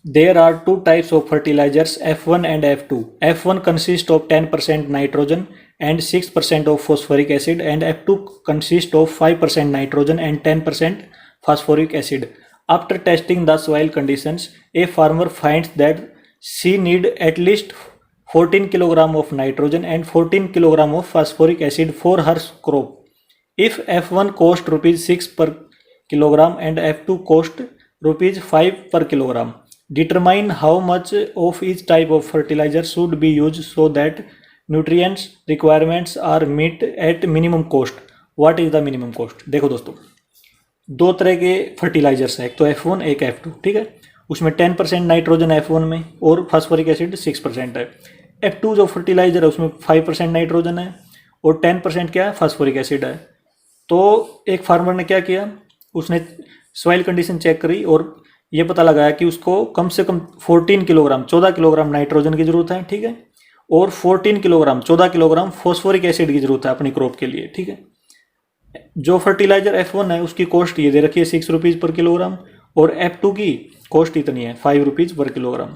There are two types of fertilizers, F1 and F2. F1 consists of 10% nitrogen and 6% of phosphoric acid, and F2 consists of 5% nitrogen and 10% phosphoric acid. After testing the soil conditions, a farmer finds that she need at least 14 kg of nitrogen and 14 kg of phosphoric acid for her crop. If F1 cost ₹6 per kilogram and F2 cost ₹5 per kilogram, determine how much of each type of fertilizer should be used so that nutrients requirements are met at minimum cost. What is the minimum cost? देखो दोस्तों, दो तरह के fertilisers हैं, एक तो F1 एक F2। ठीक है, उसमें 10% नाइट्रोजन F1 में और फास्फोरिक एसिड 6% है। F2 जो फर्टिलाइजर है उसमें 5% नाइट्रोजन है और 10% क्या है, फास्फोरिक एसिड है। तो एक फार्मर ने क्या किया, उसने सॉइल कंडीशन चेक करी और ये पता लगाया कि उसको कम से कम 14 किलोग्राम 14 किलोग्राम नाइट्रोजन की जरूरत है। ठीक है, और 14 किलोग्राम 14 किलोग्राम फॉस्फोरिक एसिड की जरूरत है अपनी क्रॉप के लिए। ठीक है, जो फर्टिलाइजर F1 है उसकी कॉस्ट ये दे रखी है ₹6 पर किलोग्राम, और F2 की कॉस्ट इतनी है ₹5 पर किलोग्राम।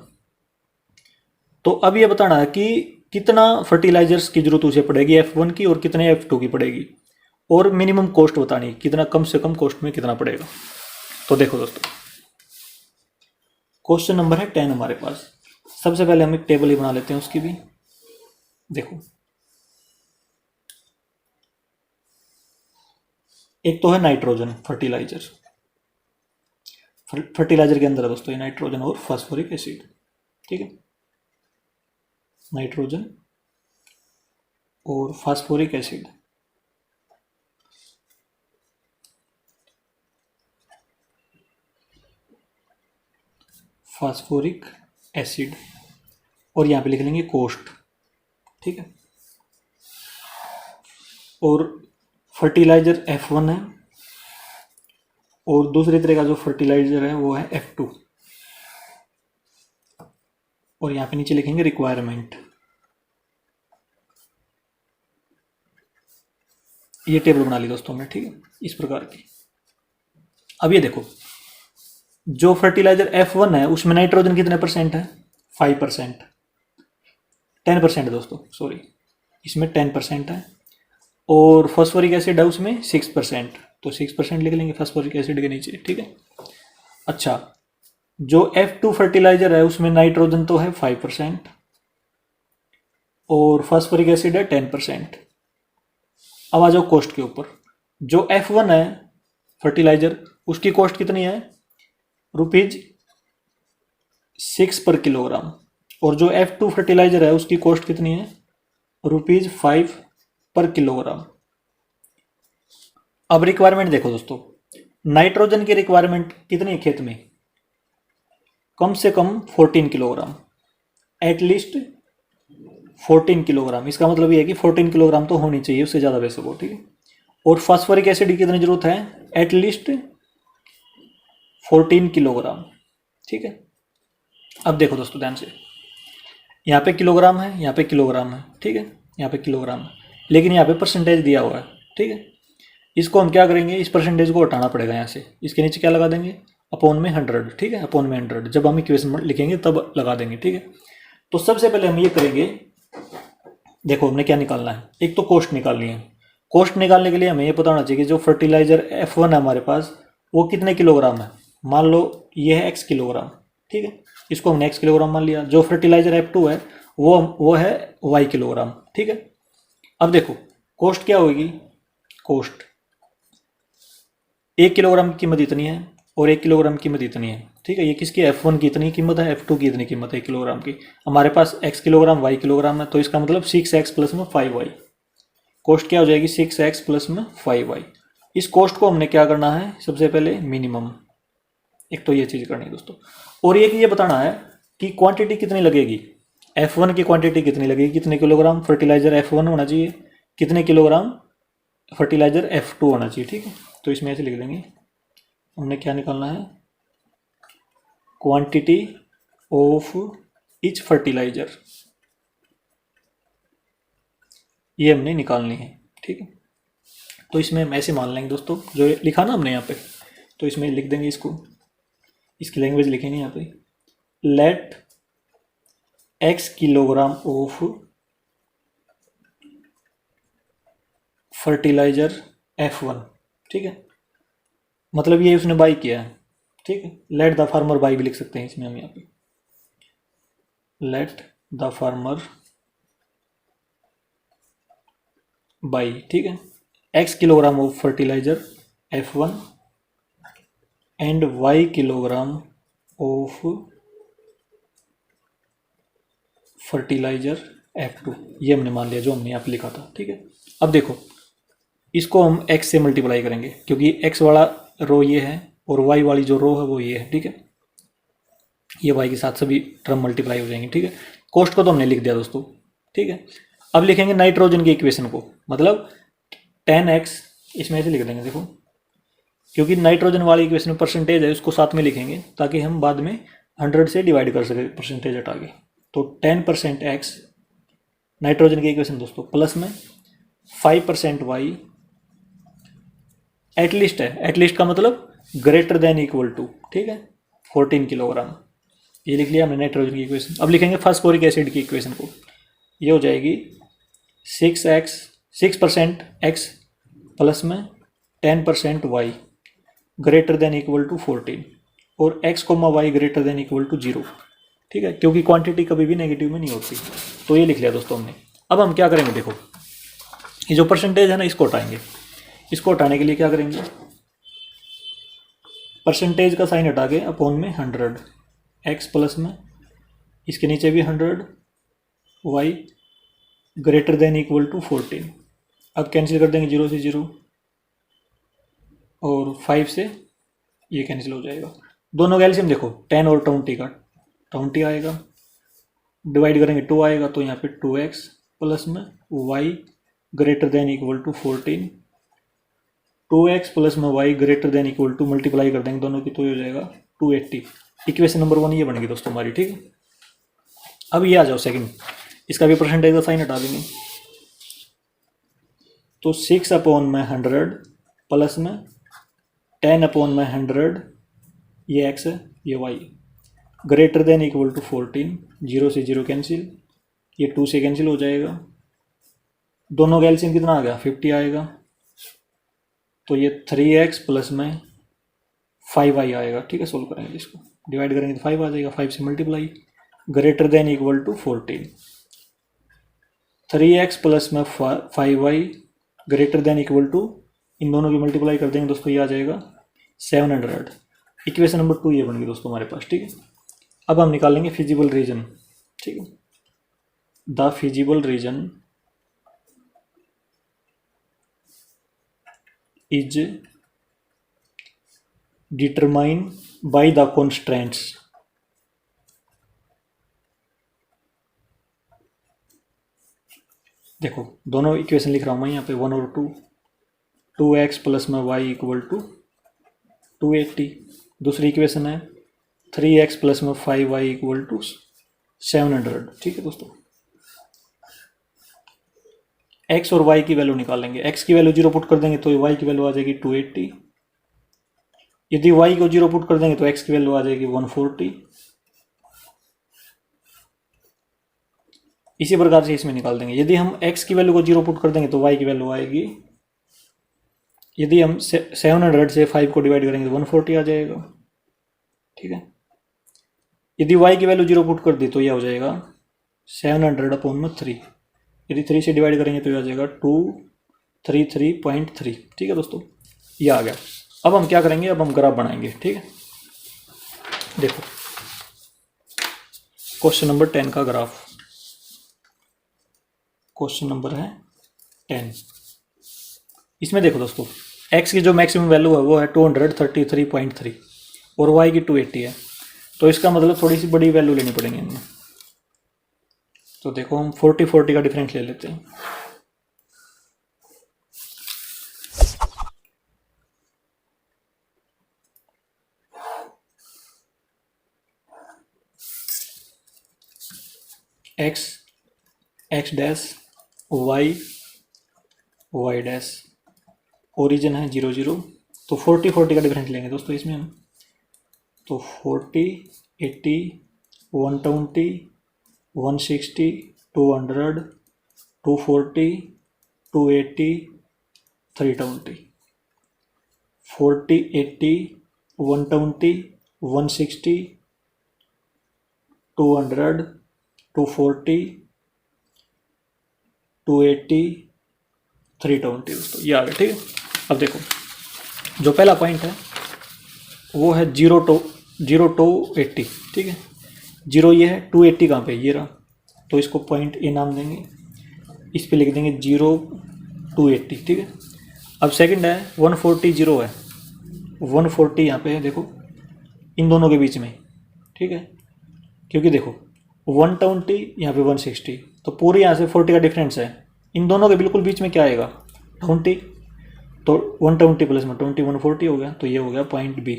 तो अब ये बताना है कि कितना फर्टिलाइजर्स की जरूरत उसे पड़ेगी F1 की और कितने F2 की पड़ेगी, और मिनिमम कॉस्ट बतानी कितना, कम से कम कॉस्ट में कितना पड़ेगा। तो देखो दोस्तों, क्वेश्चन नंबर है 10 हमारे पास। सबसे पहले हम एक टेबल ही बना लेते हैं उसकी भी। देखो, एक तो है नाइट्रोजन फर्टिलाइजर, फर्टिलाइजर के अंदर है दोस्तों ये नाइट्रोजन और फास्फोरिक एसिड। ठीक है, नाइट्रोजन और फास्फोरिक एसिड। फास्फोरिक एसिड, और यहाँ पे लिख लेंगे कॉस्ट। ठीक है, और फर्टिलाइजर F1 है और दूसरी तरह का जो फर्टिलाइजर है वो है F2, और यहाँ पे नीचे लिखेंगे रिक्वायरमेंट। ये टेबल बना ली दोस्तों हमने। ठीक है, इस प्रकार की। अब ये देखो, जो फर्टिलाइजर F1 है उसमें नाइट्रोजन कितने परसेंट है? 5%, 10% दोस्तों, सॉरी, इसमें 10% है। और फॉस्फोरिक एसिड है उसमें 6%, तो 6% लिख लेंगे फॉस्फोरिक एसिड के नीचे, ठीक है। अच्छा, जो F2 फर्टिलाइजर है उसमें नाइट्रोजन तो है 5% और फॉस्फोरिक एसिड है 10%। अब आ जाओ कॉस्ट के ऊपर। जो F1 है फर्टिलाइजर उसकी कॉस्ट कितनी है? ₹6 पर किलोग्राम। और जो F2 फर्टिलाइजर है उसकी कॉस्ट कितनी है? ₹5 पर किलोग्राम। अब रिक्वायरमेंट देखो दोस्तों, नाइट्रोजन की रिक्वायरमेंट कितनी है खेत में? कम से कम 14 किलोग्राम, एटलीस्ट 14 किलोग्राम। इसका मतलब ये है कि 14 किलोग्राम तो होनी चाहिए, उससे ज़्यादा वैसे वो, ठीक है। और फास्फोरिक एसिड की कितनी जरूरत है? एटलीस्ट 14 किलोग्राम, ठीक है। अब देखो दोस्तों ध्यान से, यहाँ पे किलोग्राम है, यहाँ पे किलोग्राम है, ठीक है, यहाँ पे किलोग्राम है, लेकिन यहाँ पे परसेंटेज दिया हुआ है, ठीक है। इसको हम क्या करेंगे, इस परसेंटेज को हटाना पड़ेगा यहाँ से, इसके नीचे क्या लगा देंगे? अपॉन में 100, ठीक है, अपॉन में 100। जब हम इक्वेशन लिखेंगे तब लगा देंगे, ठीक है। तो सबसे पहले हम ये करेंगे, देखो हमने क्या निकालना है, एक तो कॉस्ट निकालनी है। कॉस्ट निकालने के लिए हमें ये पता होना चाहिए कि जो फर्टिलाइजर F1 है हमारे पास वो कितने किलोग्राम है। मान लो ये है X किलोग्राम, ठीक है, इसको हमने X किलोग्राम मान लिया। जो फर्टिलाइजर F2 है वो है Y किलोग्राम, ठीक है। अब देखो कॉस्ट क्या होगी, कॉस्ट 1 किलोग्राम की कीमत इतनी है और 1 किलोग्राम की कीमत इतनी है, ठीक है। ये किसकी? F1 की इतनी कीमत है, F2 की इतनी कीमत है 1 किलोग्राम की। हमारे पास X किलोग्राम Y किलोग्राम है, तो इसका मतलब 6X प्लस में 5Y। कॉस्ट क्या हो जाएगी? 6X प्लस में 5Y। इस कॉस्ट को हमने क्या करना है, सबसे पहले मिनिमम, एक तो ये चीज़ करनी है दोस्तों। और ये बताना है कि क्वांटिटी कितनी लगेगी, F1 की क्वांटिटी कितनी लगेगी, कितने किलोग्राम फर्टिलाइजर F1 होना चाहिए, कितने किलोग्राम फर्टिलाइजर F2 होना चाहिए, ठीक है। तो इसमें ऐसे लिख देंगे, हमने क्या निकालना है, क्वांटिटी ऑफ ईच फर्टिलाइजर, ये हमने निकालनी है, ठीक है। तो इसमें हम ऐसे मान लेंगे दोस्तों, जो लिखा ना हमने यहाँ पे, तो इसमें लिख देंगे इसको, इसकी लैंग्वेज लिखेंगे यहाँ पे, let X kilogram of fertiliser F1, ठीक है। मतलब ये उसने बाई किया है, ठीक है। लेट द फार्मर बाई भी लिख सकते हैं इसमें हम यहाँ पे, लेट द फार्मर बाई, ठीक है, X kilogram of fertiliser F1 and Y kilogram of fertiliser F2, ये हमने मान लिया जो हमने यहाँ पे लिखा था, ठीक है। अब देखो इसको हम X से मल्टीप्लाई करेंगे, क्योंकि X वाला रो ये है और Y वाली जो रो है वो ये है, ठीक है। ये Y के साथ सभी टर्म मल्टीप्लाई हो जाएंगे, ठीक है। कॉस्ट को तो हमने लिख दिया दोस्तों, ठीक है। अब लिखेंगे नाइट्रोजन की इक्वेशन को, मतलब 10X, इसमें ऐसे लिख देंगे देखो, क्योंकि नाइट्रोजन वाली इक्वेशन में परसेंटेज है उसको साथ में लिखेंगे ताकि हम बाद में 100 से डिवाइड कर सके परसेंटेज हटा के। तो 10% X नाइट्रोजन की इक्वेशन दोस्तों, प्लस में 5% Y, एटलीस्ट है, एटलीस्ट का मतलब ग्रेटर देन इक्वल टू, ठीक है, 14 किलोग्राम। ये लिख लिया हमने नाइट्रोजन की इक्वेशन। अब लिखेंगे फास्फोरिक एसिड की इक्वेशन को, ये हो जाएगी 6% X प्लस में 10% Y greater than equal to 14, और X comma Y greater than equal to 0, ठीक है, क्योंकि क्वांटिटी कभी भी नेगेटिव में नहीं होती। तो ये लिख लिया दोस्तों हमने। अब हम क्या करेंगे, देखो ये जो परसेंटेज है ना इसको हटाएंगे। इसको हटाने के लिए क्या करेंगे, परसेंटेज का साइन हटा के अपॉन में 100, X प्लस में इसके नीचे भी 100, Y greater than equal to 14। अब कैंसिल कर देंगे 0 से 0 और 5 से ये कैंसिल हो जाएगा। दोनों का एलसीएम देखो 10 और 20 का 20 आएगा, डिवाइड करेंगे 2 आएगा, तो यहाँ पे 2x प्लस में y greater than equal to 14, 2x plus में y greater than equal to, multiply कर देंगे दोनों की तो ये हो जाएगा 280। इक्वेशन नंबर 1 ये बनेगी दोस्तों हमारी, ठीक है। अब ये आ जाओ सेकंड, इसका भी परसेंटेज का साइन हटा देंगे, तो 6/100 प्लस में 10/100, ये x है, ये y। Greater than equal to 14, 0 से 0 कैंसिल, ये 2 से कैंसिल हो जाएगा। दोनों का एलसीएम कितना आ गया, 50 आएगा। तो ये 3x प्लस में 5y आएगा। ठीक है, सोल्व करेंगे इसको, डिवाइड करेंगे तो 5 आ जाएगा, 5 से multiply. Greater than equal to 14, 3x plus में 5y greater than equal to, इन दोनों की मल्टीप्लाई कर देंगे दोस्तों, ये आ जाएगा 700। इक्वेशन नंबर 2 ये बन गई दोस्तों हमारे पास। ठीक है, अब हम निकालेंगे फिजिबल रीजन। ठीक है, the feasible reason is determine by the constraints. देखो दोनों इक्वेशन लिख रहा हूँ मैं यहाँ पे, 1 और 2। 2x प्लस में y इक्वल टू 280। दूसरी इक्वेशन है 3x प्लस में 5y इक्वल टू 700। ठीक है दोस्तों, x और y की वैल्यू निकालेंगे। x की वैल्यू 0 पुट कर देंगे तो y की वैल्यू आ जाएगी 280। यदि y को 0 पुट कर देंगे तो x की वैल्यू आ जाएगी 140। इसी प्रकार से इसमें निकाल देंगे। यदि हम x की वैल्यू को 0 पुट कर देंगे तो y की वैल्यू आएगी, यदि हम 700 से 5 को डिवाइड करेंगे तो 140 आ जाएगा। ठीक है, यदि y की वैल्यू 0 पुट कर दी तो यह हो जाएगा 700/3। यदि 3 से डिवाइड करेंगे तो यह आ जाएगा 233.3। ठीक है दोस्तों, ये आ गया। अब हम क्या करेंगे, अब हम ग्राफ बनाएंगे। ठीक है, देखो क्वेश्चन नंबर 10 का ग्राफ। क्वेश्चन नंबर है 10। इसमें देखो दोस्तों, x की जो मैक्सिमम वैल्यू है वो है 233.3 और y की 280 है। तो इसका मतलब थोड़ी सी बड़ी वैल्यू लेनी पड़ेगी इनमें। तो देखो हम 40-40 का डिफरेंस ले लेते हैं। x dash, y dash, origin है 0 0। तो 40-40 का डिफरेंस लेंगे दोस्तों इसमें हम। तो 40, 80, 120, 160, 200, 240, 280, 320। 40, 80, 120, 160, 200, 240, 280, 320 दोस्तों, ये आ गया। ठीक है, अब देखो जो पहला पॉइंट है वो है 0 to 80। ठीक है, 0 ये है, 280 कहाँ पे, ये रहा। तो इसको पॉइंट ए नाम देंगे, इस पे लिख देंगे 0 to 80। ठीक है, अब सेकंड है 140, 0 है, 140 यहाँ पे है देखो, इन दोनों के बीच में। ठीक है, क्योंकि देखो 120 यहाँ पे 160, तो पूरे यहाँ से 40 का डिफरेंस है। इन दोनों के बिल्कुल बीच में क्या आएगा, 20। तो 120 प्लस में 20, 140 हो गया। तो ये हो गया पॉइंट बी।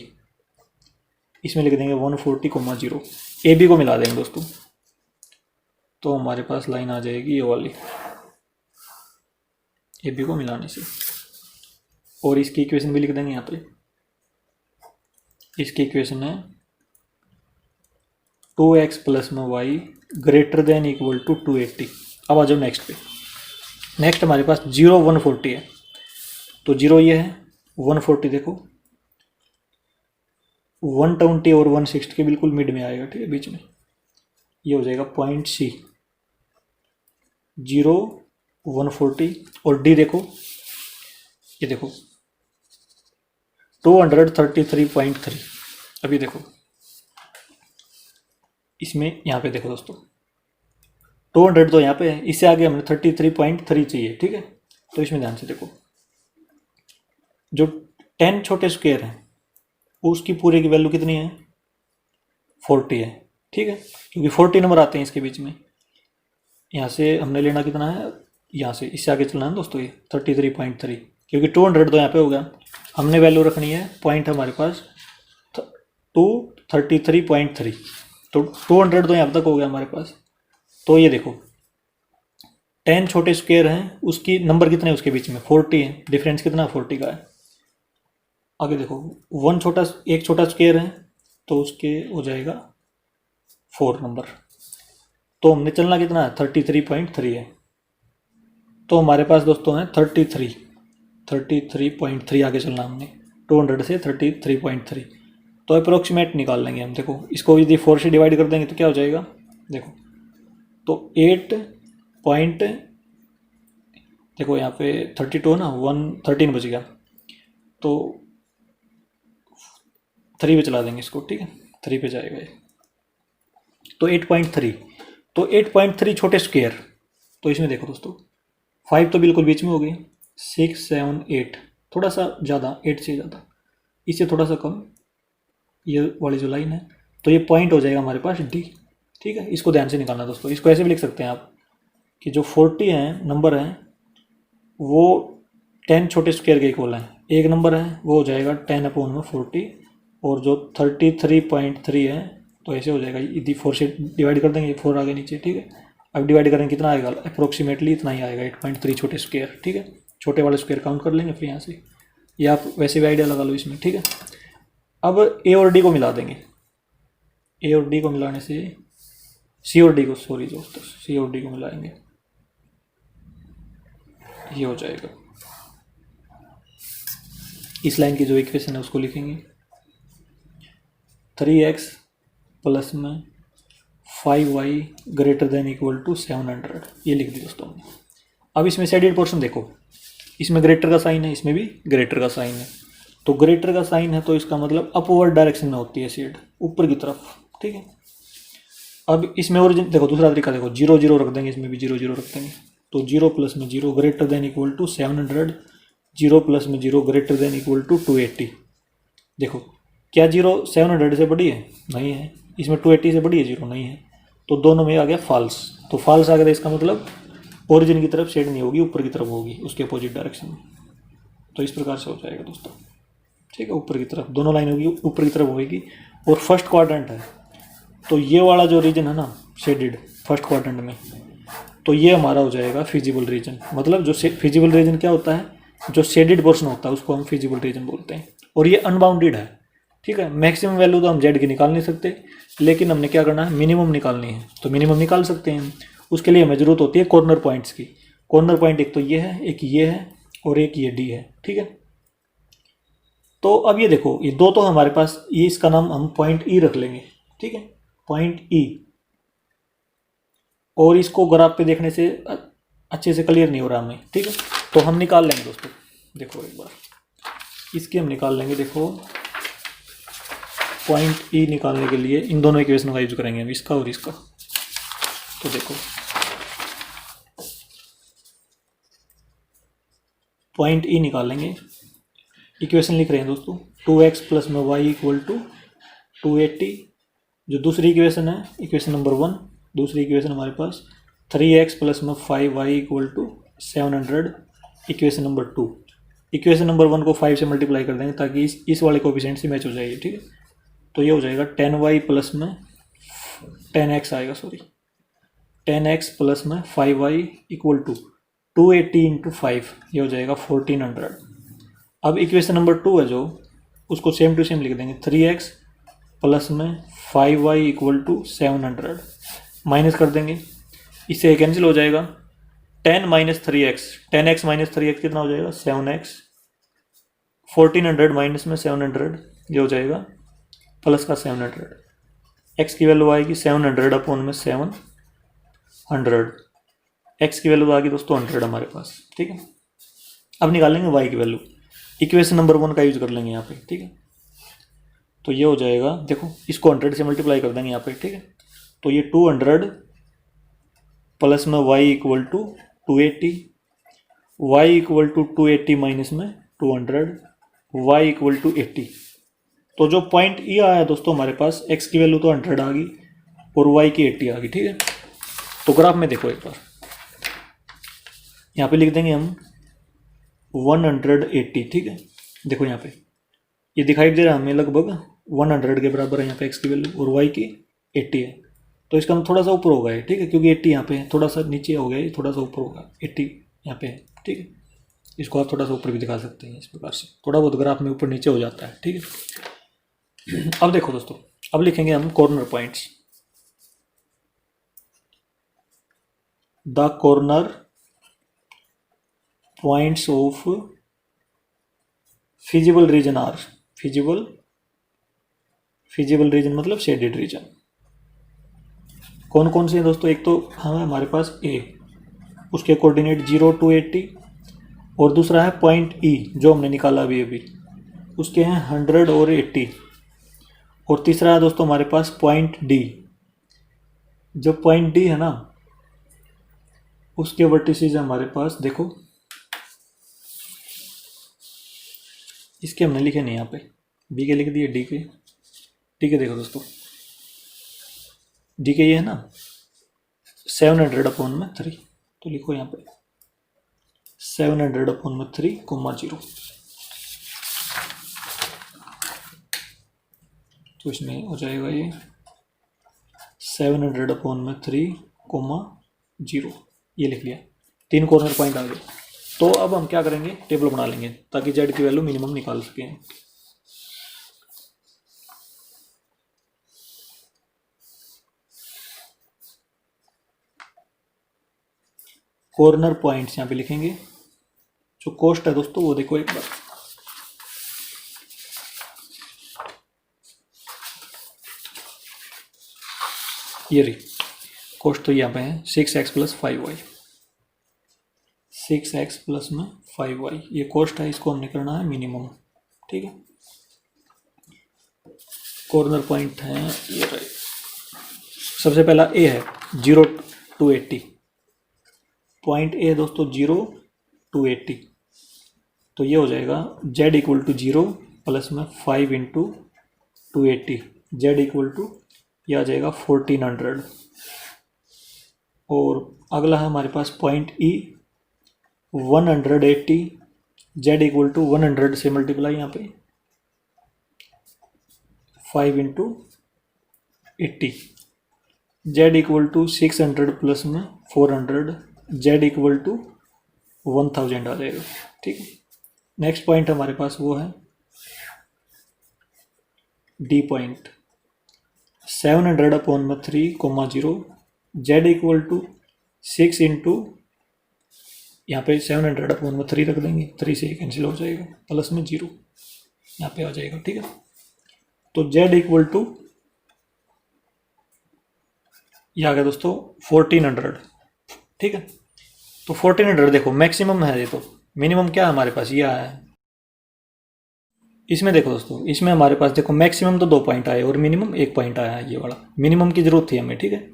इसमें लिख देंगे 140,0। ए बी को मिला देंगे दोस्तों, तो हमारे पास लाइन आ जाएगी ये वाली, ए बी को मिलाने से। और इसकी इक्वेशन भी लिख देंगे यहाँ पे। इसकी इक्वेशन है 2x प्लस में y greater than equal to 280। अब आ जाओ नेक्स्ट पे। नेक्स्ट हमारे पास 0, 140 है। तो 0 ये है, 140 देखो 120 और 160 के बिल्कुल मिड में आएगा। ठीक है, बीच में ये हो जाएगा पॉइंट सी। 0, 140 और डी देखो, ये देखो 233.3। अभी देखो इसमें यहाँ पे देखो दोस्तों 200 तो यहाँ पे है, इससे आगे हमें 33.3 चाहिए। ठीक है, तो इसमें ध्यान से देखो, जो 10 छोटे स्क्वायर हैं उसकी पूरे की वैल्यू कितनी है, 40 है। ठीक है, क्योंकि 40 नंबर आते हैं इसके बीच में। यहाँ से हमने लेना कितना है, यहाँ से इससे आगे चलना है दोस्तों, ये 33.3, क्योंकि 200 तो यहाँ पे होगा। हमने वैल्यू रखनी है, पॉइंट हमारे पास 233.3, तो 200 तो यहाँ तक हो गया हमारे पास। तो ये देखो 10 छोटे स्क्वायर हैं, उसकी नंबर कितने हैं उसके बीच में, 40 है। डिफरेंस कितना 40 का है। आगे देखो एक छोटा स्क्वायर है, तो उसके हो जाएगा 4 नंबर। तो हमने चलना कितना है, 33.3 है। तो हमारे पास दोस्तों है 33.3 आगे चलना हमने, 200 से 33.3। तो अप्रोक्सीमेट निकाल लेंगे हम। देखो इसको यदि 4 से डिवाइड कर देंगे तो क्या हो जाएगा, देखो तो 8 पॉइंट, देखो यहाँ पे 32 ना, 113 बच गया, तो 3 पे चला देंगे इसको, ठीक है 3 पे जाएगा ये। तो 8.3, तो 8.3 छोटे स्क्वायर। तो इसमें देखो दोस्तों 5 तो बिल्कुल बीच में हो गई, 6 7 8 थोड़ा सा ज़्यादा, 8 से ज़्यादा, इससे थोड़ा सा कम ये वाली जो लाइन है, तो ये पॉइंट हो जाएगा हमारे पास डी। ठीक है, इसको ध्यान से निकालना दोस्तों। इसको ऐसे भी लिख सकते हैं आप कि जो 40 है नंबर है वो 10 छोटे स्क्वायर के इक्वल है। एक नंबर है वो हो जाएगा 10/40, और जो 33.3 है तो ऐसे हो जाएगा, यदि 4 से डिवाइड कर देंगे, 4 आगे नीचे, ठीक है। अब डिवाइड करेंगे कितना आएगा, अप्रोक्सीमेटली इतना ही आएगा, 8.3 छोटे स्क्वायर, ठीक है। छोटे वाले स्क्वायर काउंट कर लेंगे फिर यहाँ से, या आप वैसे भी आइडिया लगा लो इसमें, ठीक है। अब ए और डी को मिला देंगे। ए और डी को मिलाने से सी और डी को, सॉरी दोस्तों, सी और डी को मिलाएंगे, ये हो जाएगा। इस लाइन की जो इक्वेशन है उसको लिखेंगे 3x प्लस में 5y greater than equal to 700, ये लिख दी दोस्तों हमने। अब इसमें शेडेड पोर्शन देखो, इसमें ग्रेटर का साइन है, इसमें भी ग्रेटर का साइन है। तो ग्रेटर का साइन है तो इसका मतलब अपवर्ड डायरेक्शन में होती है शेड, ऊपर की तरफ, ठीक है। अब इसमें ओरिजिन देखो, दूसरा तरीका देखो, 0 0 रख देंगे, इसमें भी 0 0 रख देंगे। तो 0 प्लस में 0 greater than equal to 700, 0 plus में 0 ग्रेटर देन इक्वल टू 280। देखो क्या 0 700 से बड़ी है, नहीं है। इसमें 280 से बड़ी है, 0 नहीं है। तो दोनों में आ गया फॉल्स। तो फॉल्स आ गया, इसका मतलब ओरिजिन की तरफ शेड नहीं होगी, ऊपर की तरफ होगी, उसके अपोजिट डायरेक्शन में। तो इस प्रकार से हो जाएगा दोस्तों, ठीक है। ऊपर की तरफ दोनों लाइन होगी, ऊपर की तरफ होगी। और फर्स्ट क्वाड्रेंट है तो ये वाला जो रीजन है ना शेडेड फर्स्ट क्वाड्रेंट में, तो ये हमारा हो जाएगा फिजिबल रीजन। मतलब जो फिजिबल रीजन क्या होता है, जो शेडेड पोर्शन होता है उसको हम फिजिबल रीजन बोलते हैं। और ये अनबाउंडेड है, ठीक है। मैक्सिमम वैल्यू तो हम जेड की निकाल नहीं सकते, लेकिन हमने क्या करना है, मिनिमम निकालनी है। तो मिनिमम निकाल सकते हैं, उसके लिए हमें ज़रूरत होती है कॉर्नर पॉइंट्स की। कॉर्नर पॉइंट एक तो ये है, एक ये है, और एक ये डी है, ठीक है। तो अब ये देखो, ये दो तो हमारे पास, ये इसका नाम हम पॉइंट ई रख लेंगे, ठीक है, पॉइंट ई। और इसको ग्राफ पे देखने से अच्छे से क्लियर नहीं हो रहा हमें, ठीक है। तो हम निकाल लेंगे दोस्तों, देखो एक बार इसकी हम निकाल लेंगे। देखो पॉइंट ई निकालने के लिए इन दोनों इक्वेशन का यूज करेंगे हम, इसका और इसका। तो देखो पॉइंट ई निकालेंगे, इक्वेशन लिख रहे हैं दोस्तों, 2x प्लस में y इक्वल टू 280। जो दूसरी इक्वेशन है, इक्वेशन नंबर 1, दूसरी इक्वेशन हमारे पास 3x प्लस में 5y equal to 700। Equation number 2, equation number 1 को 5 से मल्टीप्लाई कर देंगे ताकि इस वाले कोफिशिएंट से मैच हो जाएगी, ठीक है। तो ये हो जाएगा 10y प्लस में 10x आएगा, सॉरी 10x प्लस में 5y इक्वल टू 280 इंटू 5, ये हो जाएगा 1400। अब इक्वेशन नंबर 2 है जो, उसको सेम टू सेम लिख देंगे, 3x प्लस में 5y इक्वल टू 700, माइनस कर देंगे, इससे कैंसिल हो जाएगा। 10 minus 3x, 10x minus 3x कितना हो जाएगा, 7x। 1400 माइनस में 700, ये हो जाएगा प्लस का 700। x की वैल्यू आएगी 700 अपॉन में 700। x की वैल्यू आ गई दोस्तों 100 हमारे पास, ठीक है। अब निकालेंगे y की वैल्यू, इक्वेशन नंबर 1 का यूज कर लेंगे यहाँ पे, ठीक है। तो ये हो जाएगा, देखो इसको 100 से मल्टीप्लाई कर देंगे यहाँ पे, ठीक है। तो ये 200 प्लस में y equal to 280, y equal to 280 minus में 200, y इक्वल टू 80। तो जो पॉइंट ई आया दोस्तों हमारे पास, x की वैल्यू तो 100 आ गई और y की 80 आ गई, ठीक है। तो ग्राफ में देखो एक बार, यहाँ पे लिख देंगे हम 180, ठीक है। देखो यहाँ पे ये दिखाई दे रहा है हमें लगभग 100 के बराबर है यहाँ पे x की वैल्यू, और y की 80 है। तो इसका हम थोड़ा सा ऊपर होगा ये, ठीक है, क्योंकि 80 यहाँ पे है, थोड़ा सा नीचे हो गया ये, थोड़ा सा ऊपर होगा, 80 यहाँ पे है, ठीक है। इसको आप थोड़ा सा ऊपर भी दिखा सकते हैं इस प्रकार से, थोड़ा बहुत ग्राफ में ऊपर नीचे हो जाता है, ठीक है। अब देखो दोस्तों, अब लिखेंगे हम corner points. The corner points of feasible region are, feasible region मतलब शेडेड रीजन। कौन कौन से हैं दोस्तों? एक तो हमारे पास ए, उसके कोऑर्डिनेट 0 to 80, और दूसरा है पॉइंट ई जो हमने निकाला अभी अभी, उसके हैं 100 और 80, और तीसरा है दोस्तों हमारे पास पॉइंट डी। जो पॉइंट डी है ना, उसके वर्टिसेस हमारे पास देखो, इसके हमने लिखे नहीं यहाँ पे, बी के लिख दिए, डी के। ठीक है, देखो दोस्तों, डी के ये है ना 700/3, तो लिखो यहाँ पे 700/3, 0। तो इसमें हो जाएगा ये 700/3, 0, ये लिख लिया। 3 कॉर्नर पॉइंट आ गए। तो अब हम क्या करेंगे, टेबल बना लेंगे ताकि जेड की वैल्यू मिनिमम निकाल सकें। कॉर्नर पॉइंट्स यहाँ पे लिखेंगे। जो कॉस्ट है दोस्तों वो देखो एक बार, ये रही कॉस्ट, तो यहाँ पे है 6x + 5y, 6x + 5y, ये कॉस्ट है, इसको हमने करना है मिनिमम। ठीक है, कॉर्नर पॉइंट है ये रहे। सबसे पहला ए है 0 to 80, पॉइंट ए दोस्तों 0 to 80, तो ये हो जाएगा z = 0 + 5 × 280, z = ये आ जाएगा 1400। और अगला है हमारे पास पॉइंट ई 180, z = 100 से मल्टीप्लाई यहाँ पे 5 × 80, z = 600 + 400, z = 1000 आ जाएगा। ठीक है, नेक्स्ट पॉइंट हमारे पास वो है डी पॉइंट 700/3, 0, z = 6 × यहाँ पे 700/3 रख देंगे, 3 से कैंसिल हो जाएगा, प्लस में 0 यहाँ पे आ जाएगा। ठीक है, तो z = ये आ गया दोस्तों 1400। ठीक है, तो 1400 देखो मैक्सिमम है, ये तो मिनिमम क्या है हमारे पास, ये आया है। इसमें देखो दोस्तों, इसमें हमारे पास देखो मैक्सिमम तो 2 पॉइंट आए और मिनिमम 1 पॉइंट आया है, ये वाला मिनिमम की जरूरत थी हमें। ठीक है,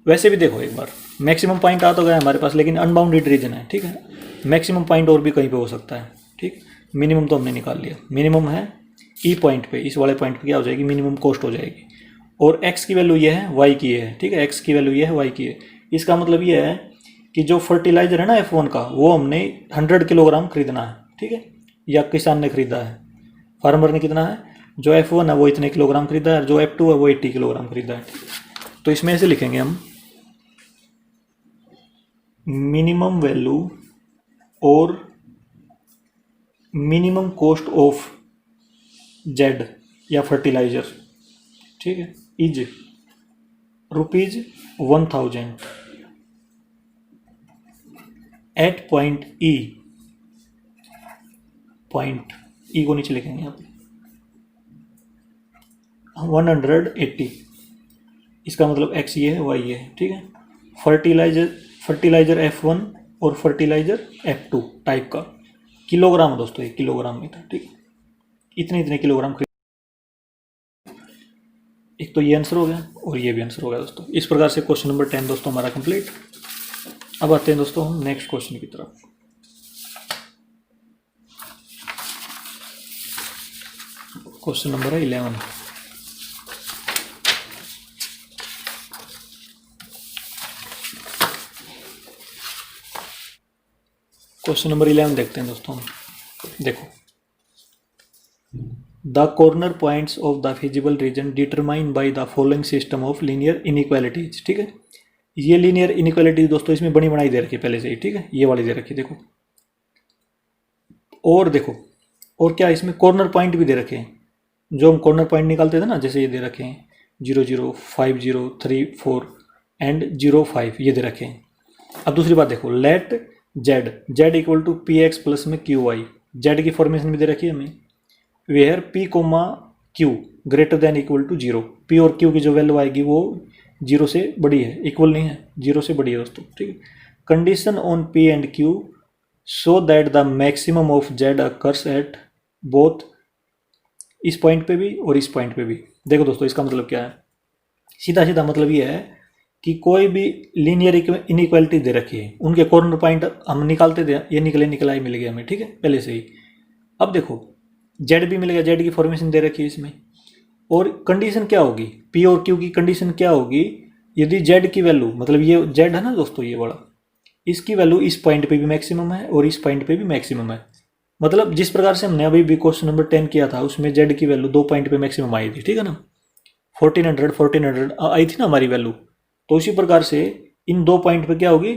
वैसे भी देखो एक बार मैक्सिमम पॉइंट आ तो गया हमारे पास, लेकिन अनबाउंडेड रीजन है। ठीक है, मैक्सिमम पॉइंट और भी कहीं पे हो सकता है। ठीक, मिनिमम तो हमने निकाल लिया, मिनिमम है ई पॉइंट पे, इस वाले पॉइंट पे क्या हो जाएगी, मिनिमम कॉस्ट हो जाएगी। और एक्स की वैल्यू ये है, वाई की ये है। ठीक है, एक्स की वैल्यू ये है, वाई की है। इसका मतलब ये है कि जो फर्टिलाइजर है ना F1 का, वो हमने 100 किलोग्राम खरीदना है। ठीक है, या किसान ने खरीदा है, फार्मर ने कितना है, जो F1 है वो इतने किलोग्राम खरीदा है, जो F2 है वो 80 किलोग्राम खरीदा है। तो इसमें ऐसे लिखेंगे हम, मिनिमम वैल्यू और मिनिमम कॉस्ट ऑफ जेड या फर्टिलाइजर, ठीक है, इज ₹1000 एट पॉइंट ई को नीचे लिखेंगे यहाँ पे 180, इसका मतलब एक्स ये है, वाई ये है। ठीक है, फर्टिलाइजर F1 और फर्टिलाइजर F2 टाइप का किलोग्राम है दोस्तों, 1 किलोग्राम में था। ठीक है, इतने किलोग्राम खरीद। एक तो ये आंसर हो गया और ये भी आंसर हो गया दोस्तों। इस प्रकार से क्वेश्चन नंबर 10 दोस्तों हमारा कंप्लीट। अब आते हैं दोस्तों हम नेक्स्ट क्वेश्चन की तरफ। क्वेश्चन नंबर है 11। क्वेश्चन नंबर 11 देखते हैं दोस्तों हम। देखो, the corner points of the feasible region determine by the following system of linear inequalities. ठीक है, ये लीनियर इनइक्वालिटीज दोस्तों इसमें बड़ी बनाई दे रखी है पहले से ही। ठीक है, ये वाली दे रखी है देखो, और देखो और क्या इसमें कॉर्नर पॉइंट भी दे रखे हैं, जो हम कॉर्नर पॉइंट निकालते थे ना, जैसे ये दे रखे हैं, 00, 50, 34 एंड 05 ये दे रखे हैं। अब दूसरी बात देखो, let z equal to p x plus में क्यू वाई, जेड की फॉर्मेशन भी दे रखी है हमें, where p comma q greater than equal to 0, p और q की जो वैल्यू आएगी वो 0 से बड़ी है, इक्वल नहीं है, 0 से बड़ी है दोस्तों, ठीक है। Condition on p and q so that the maximum of z occurs at both, इस पॉइंट पे भी और इस पॉइंट पे भी। देखो दोस्तों इसका मतलब क्या है, सीधा सीधा मतलब ये है कि कोई भी लीनियर इनइक्वालिटी दे रखी है, उनके कॉर्नर पॉइंट हम निकालते थे, ये निकला ही मिल गया हमें, ठीक है, पहले से ही। अब देखो जेड भी मिल गया, जेड की फॉर्मेशन दे रखी है इसमें, और कंडीशन क्या होगी, पी और क्यू की कंडीशन क्या होगी, यदि जेड की वैल्यू, मतलब ये जेड है ना दोस्तों ये वाला, इसकी वैल्यू इस पॉइंट पे भी मैक्सिमम है और इस पॉइंट पे भी मैक्सिमम है। मतलब जिस प्रकार से हमने अभी भी क्वेश्चन नंबर 10 किया था उसमें जेड की वैल्यू 2 पॉइंट पे मैक्सिमम आई थी, ठीक है ना, 1400 आई थी ना हमारी वैल्यू। तो उसी प्रकार से इन 2 पॉइंट पे क्या होगी,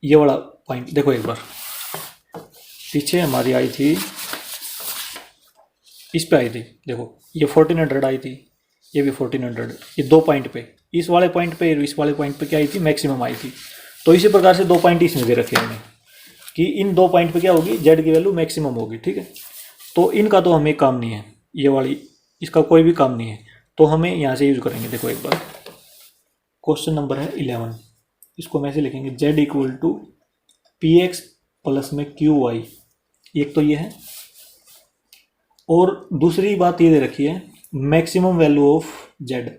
ये वाला पॉइंट देखो एक बार, पीछे हमारी आई थी, इस पे आई थी, देखो ये 1400 आई थी, ये भी 1400, ये 2 पॉइंट पे, इस वाले पॉइंट पे इस वाले पॉइंट पे क्या आई थी, मैक्सिमम आई थी। तो इसी प्रकार से 2 पॉइंट इसमें दे रखे हैं कि इन 2 पॉइंट पे क्या होगी, जेड की वैल्यू मैक्सिमम होगी, ठीक है। तो इनका तो हमें काम नहीं है, ये वाली इसका कोई भी काम नहीं है, तो हमें यहाँ से यूज करेंगे। देखो एक बार क्वेश्चन नंबर है 11, इसको हम ऐसे लिखेंगे, z equal to p x plus में क्यू वाई, एक तो ये है, और दूसरी बात ये दे रखी है maximum value of z,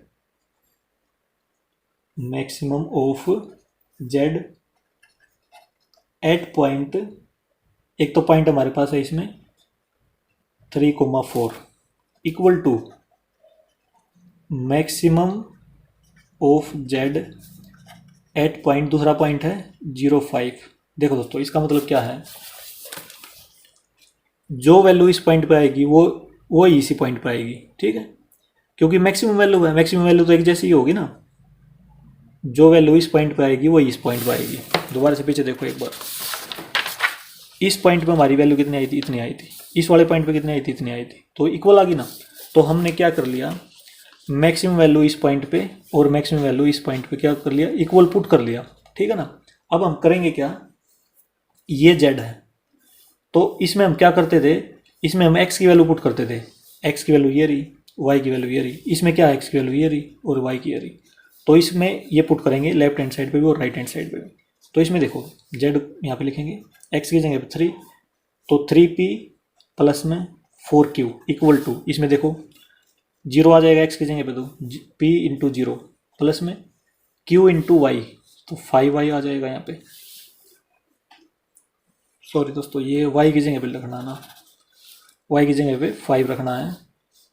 maximum of z at point, एक तो पॉइंट हमारे पास है इसमें 3,4 equal to maximum of z at point, दूसरा पॉइंट है 0,5। देखो दोस्तों इसका मतलब क्या है, जो वैल्यू इस पॉइंट पे आएगी वो ही इसी पॉइंट पे आएगी, ठीक है, क्योंकि मैक्सिमम वैल्यू है, मैक्सिमम वैल्यू तो एक जैसी ही होगी ना, जो वैल्यू इस पॉइंट पे आएगी वही इस पॉइंट पे आएगी। दोबारा से पीछे देखो एक बार, इस पॉइंट पे हमारी वैल्यू कितनी आई थी, इतनी आई थी, इस वाले पॉइंट पे कितनी आई थी, इतनी आई थी, तो इक्वल आ गई ना। तो हमने क्या कर लिया, मैक्सिमम वैल्यू इस पॉइंट पे और मैक्सिमम वैल्यू इस पॉइंट पे क्या कर लिया, इक्वल पुट कर लिया, ठीक है ना। अब हम करेंगे क्या, ये जेड है तो इसमें हम क्या करते थे, इसमें हम x की वैल्यू पुट करते थे, x की वैल्यू ये रही, y की वैल्यू ये रही, इसमें क्या है, x की वैल्यू ये रही और y की ये रही, तो इसमें ये पुट करेंगे लेफ्ट हैंड साइड पे भी और राइट हैंड साइड पे भी। तो इसमें देखो z यहाँ पे लिखेंगे, x की जगह पे 3, तो 3p प्लस में 4q इक्वल टू, इसमें देखो 0 आ जाएगा x की जगह पे, तो p इंटू 0 प्लस में q इंटू वाई, तो 5y आ जाएगा यहाँ पे, सॉरी दोस्तों ये y की जगह पे रखना है ना, y की जगह पे 5 रखना है,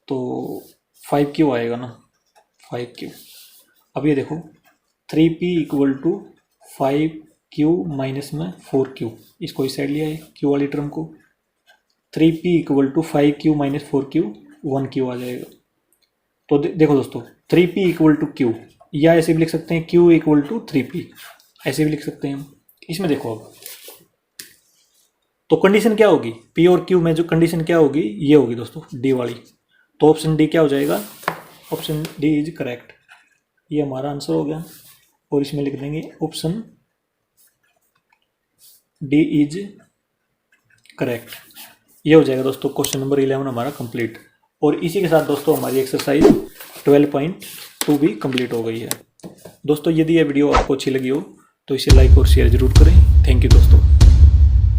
तो 5q आएगा ना, 5q। अब ये देखो 3p equal to 5q minus में 4q, इसको इस साइड लिया है q वाली टर्म को, 3p equal to 5q minus 4q 1q आ जाएगा। तो देखो दोस्तों 3p इक्वल टू q, या ऐसे भी लिख सकते हैं q इक्वल टू 3p, ऐसे भी लिख सकते हैं हम। इसमें देखो अब तो कंडीशन क्या होगी, P और Q में जो कंडीशन क्या होगी, ये होगी दोस्तों D वाली, तो ऑप्शन D क्या हो जाएगा, ऑप्शन D इज करेक्ट, ये हमारा आंसर हो गया। और इसमें लिख देंगे ऑप्शन D इज करेक्ट, ये हो जाएगा दोस्तों क्वेश्चन नंबर 11 हमारा कंप्लीट। और इसी के साथ दोस्तों हमारी एक्सरसाइज 12.2 भी कंप्लीट हो गई है। दोस्तों यदि ये वीडियो आपको अच्छी लगी हो तो इसे लाइक और शेयर जरूर करें। थैंक यू दोस्तों।